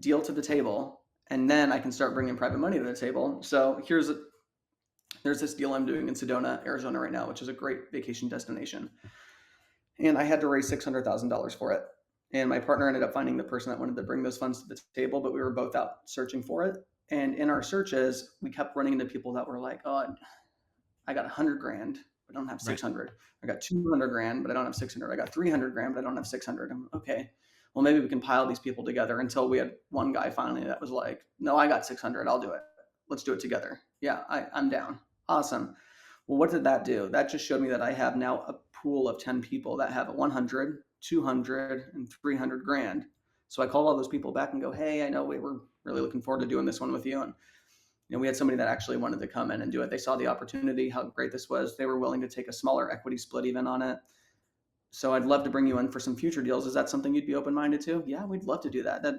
deal to the table, and then I can start bringing private money to the table. So there's this deal I'm doing in Sedona, Arizona right now, which is a great vacation destination. And I had to raise $600,000 for it. And my partner ended up finding the person that wanted to bring those funds to the table, but we were both out searching for it. And in our searches, we kept running into people that were like, oh, I got 100 grand, but I don't have 600. Right. I got 200 grand, but I don't have 600. I got 300 grand, but I don't have 600. I'm okay. Well, maybe we can pile these people together, until we had one guy finally that was like, no, I got 600. I'll do it. Let's do it together. Yeah, I'm down. Awesome. Well, what did that do? That just showed me that I have now a pool of 10 people that have 100, 200, and 300 grand. So I called all those people back and go, hey, I know we were really looking forward to doing this one with you. And we had somebody that actually wanted to come in and do it. They saw the opportunity, how great this was. They were willing to take a smaller equity split even on it. So I'd love to bring you in for some future deals. Is that something you'd be open-minded to? Yeah, we'd love to do that. That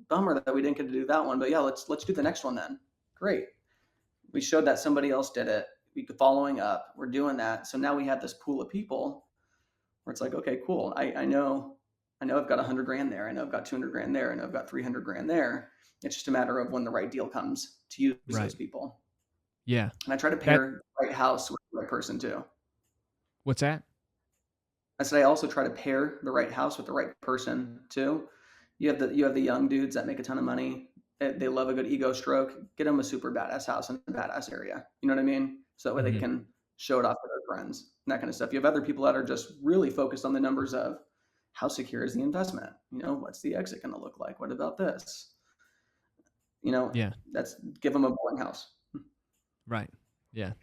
bummer that we didn't get to do that one, but yeah, let's do the next one then. Great. We showed that somebody else did it. We following up. We're doing that. So now we have this pool of people where it's like, okay, cool. I know I know I've got 100 grand there. I know I've got 200 grand there. I know I've got 300 grand there. It's just a matter of when the right deal comes to use Right. those people. Yeah. And I try to That pair the right house with the right person too. what's that? I said I also try to pair the right house with the right person too. You have the young dudes that make a ton of money. They love a good ego stroke. Get them a super badass house in a badass area. You know what I mean? So that way they Mhm. can show it off to their friends and that kind of stuff. You have other people that are just really focused on the numbers of how secure is the investment? What's the exit going to look like? What about this? Yeah. That's give them a boring house. Right. Yeah.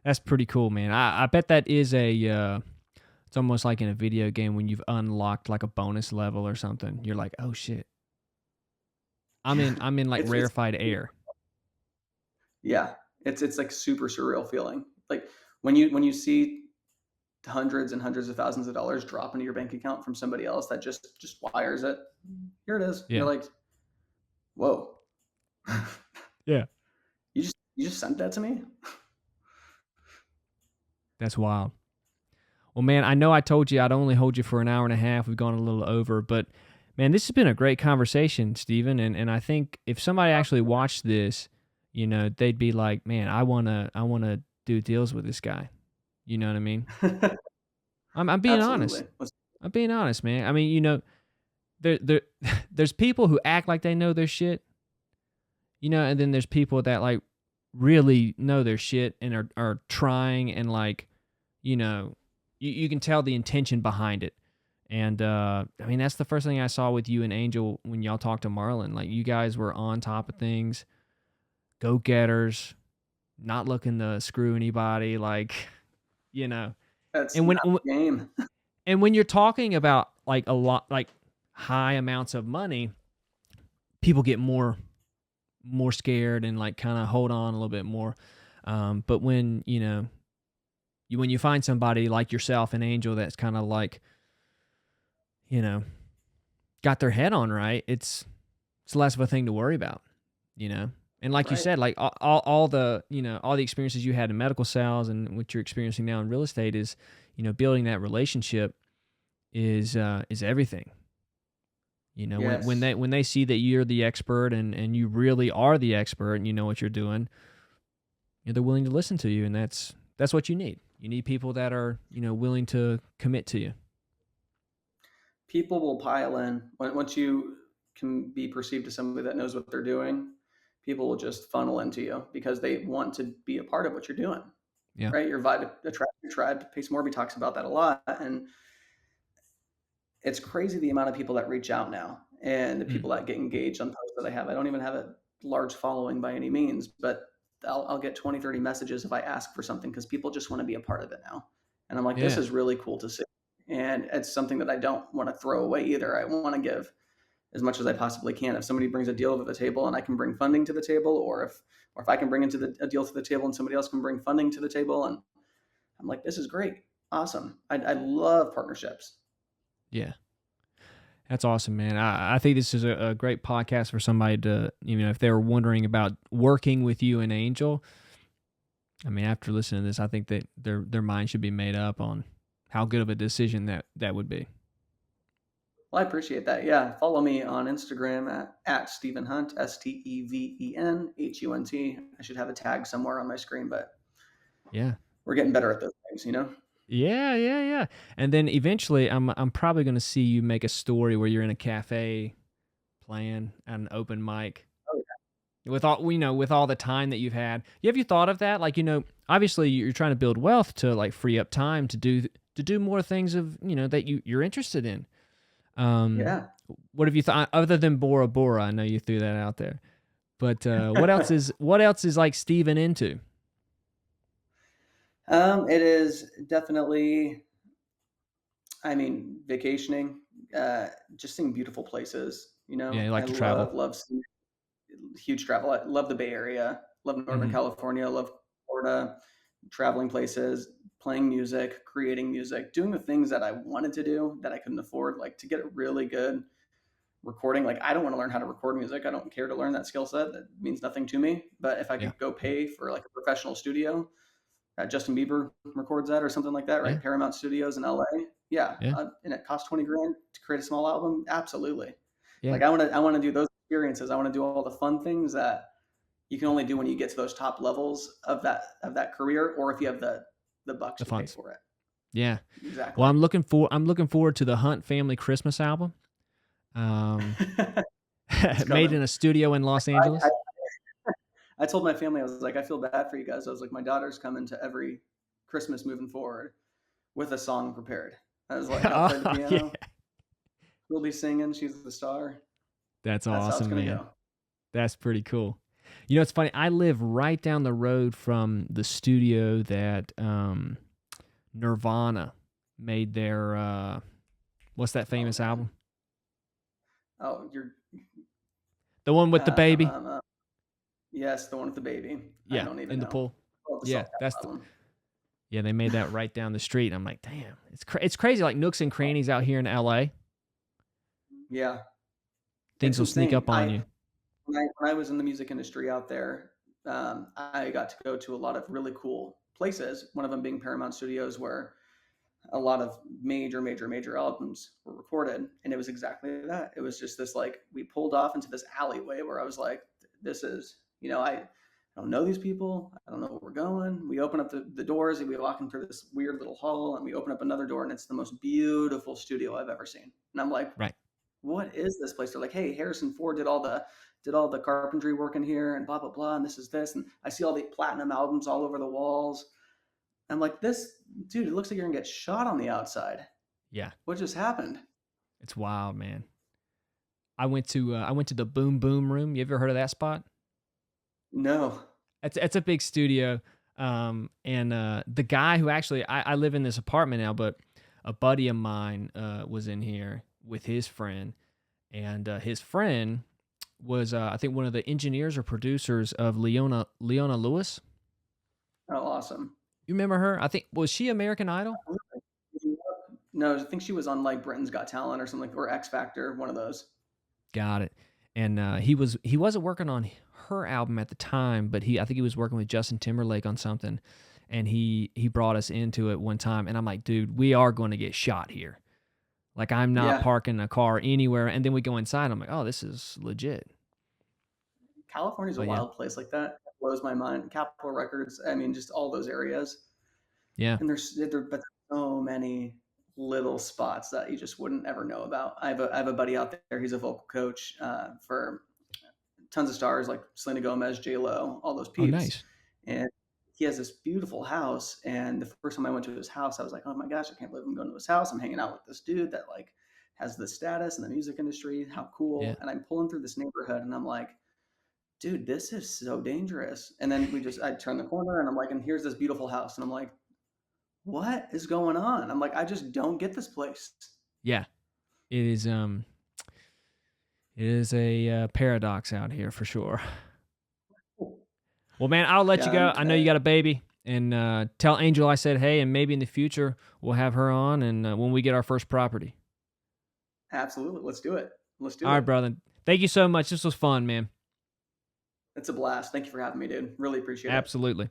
That's pretty cool, man. I bet that is it's almost like in a video game when you've unlocked like a bonus level or something. You're like, "Oh shit. I'm in like It's rarefied air." yeah, it's like super surreal feeling. Like when you see hundreds and hundreds of thousands of dollars drop into your bank account from somebody else that just wires it. Here it is. You're Yeah. like, whoa, Yeah. you just sent that to me. That's wild. Well, man, I know I told you I'd only hold you for an hour and a half. We've gone a little over, but man, this has been a great conversation, Stephen. And I think if somebody actually watched this, they'd be like, man, I wanna do deals with this guy. You know what I mean? I'm being honest. Absolutely. I'm being honest, man. I mean, there there's people who act like they know their shit, and then there's people that like really know their shit and are trying and like, you can tell the intention behind it. And I mean, that's the first thing I saw with you and Angel when y'all talked to Marlon. Like, you guys were on top of things, go getters, not looking to screw anybody. Like, you know, That's and when not the game. and when you're talking about like a lot, like high amounts of money, people get more scared and like kind of hold on a little bit more. But when when you find somebody like yourself and Angel that's kind of like, you know, got their head on right, it's less of a thing to worry about, you know. And like you Right. said, like all the all the experiences you had in medical sales and what you're experiencing now in real estate is, building that relationship is everything. Yes. When they see that you're the expert and you really are the expert and you know what you're doing, they're willing to listen to you, and that's what you need. You need people that are willing to commit to you. People will pile in once you can be perceived as somebody that knows what they're doing. People will just funnel into you because they want to be a part of what you're doing. Yeah. Right? Your vibe attract your tribe. Pace Morby talks about that a lot, and it's crazy the amount of people that reach out now and the Mm. people that get engaged on posts that I have. I don't even have a large following by any means, but I'll get 20, 30 messages if I ask for something because people just want to be a part of it now. And I'm like, this Yeah. is really cool to see. And it's something that I don't want to throw away either. I want to give as much as I possibly can. If somebody brings a deal to the table and I can bring funding to the table, or if I can bring a deal to the table and somebody else can bring funding to the table, and I'm like, this is great, awesome. I love partnerships. Yeah. That's awesome, man. I think this is a great podcast for somebody to, if they were wondering about working with you and Angel. I mean, after listening to this, I think that their mind should be made up on how good of a decision that would be. Well, I appreciate that. Yeah. Follow me on Instagram at Stephen Hunt, StevenHunt. I should have a tag somewhere on my screen, but Yeah. we're getting better at those things. Yeah, yeah, yeah. And then eventually, I'm probably going to see you make a story where you're in a cafe playing at an open mic Oh, with all the time that you've had. Have you thought of that? Like, obviously you're trying to build wealth to like free up time to do more things of that you're interested in. yeah. What have you thought other than Bora Bora? I know you threw that out there, but what else is like Steven into? It is definitely, I mean, vacationing, just seeing beautiful places. Yeah, you I like to travel. love seeing huge travel. I love the Bay Area, love Northern Hmm. California, love Florida, traveling places, playing music, creating music, doing the things that I wanted to do that I couldn't afford, like to get a really good recording. Like I don't want to learn how to record music. I don't care to learn that skill set. That means nothing to me. But if I Yeah, could go pay for like a professional studio that Justin Bieber records at or something like that, yeah, right? Paramount Studios in LA. Yeah, Yeah. and it costs 20 grand to create a small album. Absolutely. Yeah. Like I want to do those experiences. I want to do all the fun things that you can only do when you get to those top levels of that career, or if you have the bucks The to pay funds. for it. Yeah. Well, Exactly. I'm looking forward to the Hunt Family Christmas album. Um, It's made coming. in a studio in Los I Angeles. I told my family, I was like, I feel bad for you guys. I was like, my daughter's coming to every Christmas moving forward with a song prepared. I was like, I'll play the Oh, yeah. piano. We'll be singing. She's the star. That's That's how it's awesome, gonna man. go. That's pretty cool. You know, it's funny. I live right down the road from the studio that Nirvana made their what's that Oh famous man. album? Oh, you're The one with the uh, baby. um, uh, yes, the one with the baby. I Yeah, don't even in the know. pool. Oh, the Yeah, self-titled that's the album. yeah. They made that right down the street. I'm like, damn, it's crazy. Like nooks and crannies out here in L.A. Yeah, Things it's will sneak insane. up on you. When I was in the music industry out there, I got to go to a lot of really cool places. One of them being Paramount Studios, where a lot of major albums were recorded, and it was exactly that. It was just this like we pulled off into this alleyway where I was like, "This is I don't know these people. I don't know where we're going." We open up the doors and we walk in through this weird little hall, and we open up another door, and it's the most beautiful studio I've ever seen. And I'm like, Right. what is this place? They're like, hey, Harrison Ford did all the carpentry work in here and blah blah blah, and this is this, and I see all the platinum albums all over the walls. I'm like, this dude, it looks like you're gonna get shot on the outside. Yeah, What just happened? it's wild, man. I went to the Boom Boom Room. You ever heard of that spot? No. It's a big studio. And the guy who actually I live in this apartment now, but a buddy of mine was in here with his friend, and his friend was I think one of the engineers or producers of Leona Lewis. Oh, awesome. You remember her? I think was she American Idol? No, I think she was on like Britain's Got Talent or something, or X Factor, one of those. Got it. And he wasn't working on her album at the time, but I think he was working with Justin Timberlake on something, and he brought us into it one time, and I'm like, dude, we are going to get shot here. Like I'm not Yeah, parking a car anywhere, and then we go inside. I'm like, oh, this is legit. California's a But yeah, wild place like that. It blows my mind. Capitol Records. I mean, just all those areas. yeah. And but there's so many little spots that you just wouldn't ever know about. I have a buddy out there. He's a vocal coach for tons of stars like Selena Gomez, J Lo, all those Oh, peeps, nice. and he has this beautiful house. And the first time I went to his house, I was like, oh my gosh, I can't believe I'm going to his house. I'm hanging out with this dude that like has this status in the music industry. How Yeah, cool! And I'm pulling through this neighborhood, and I'm like, dude, this is so dangerous. And then I turn the corner, and I'm like, and here's this beautiful house, and I'm like, what is going on? I'm like, I just don't get this place. yeah. It is it is a paradox out here for sure. Well, man, I'll let you Yeah, go. I know you got a baby, and tell Angel I said hey, and maybe in the future we'll have her on, and when we get our first property. absolutely. Let's do it. Let's All do right, it. brother. Thank you so much. This was fun, man. It's a blast. Thank you for having me, dude. Really appreciate it. Absolutely.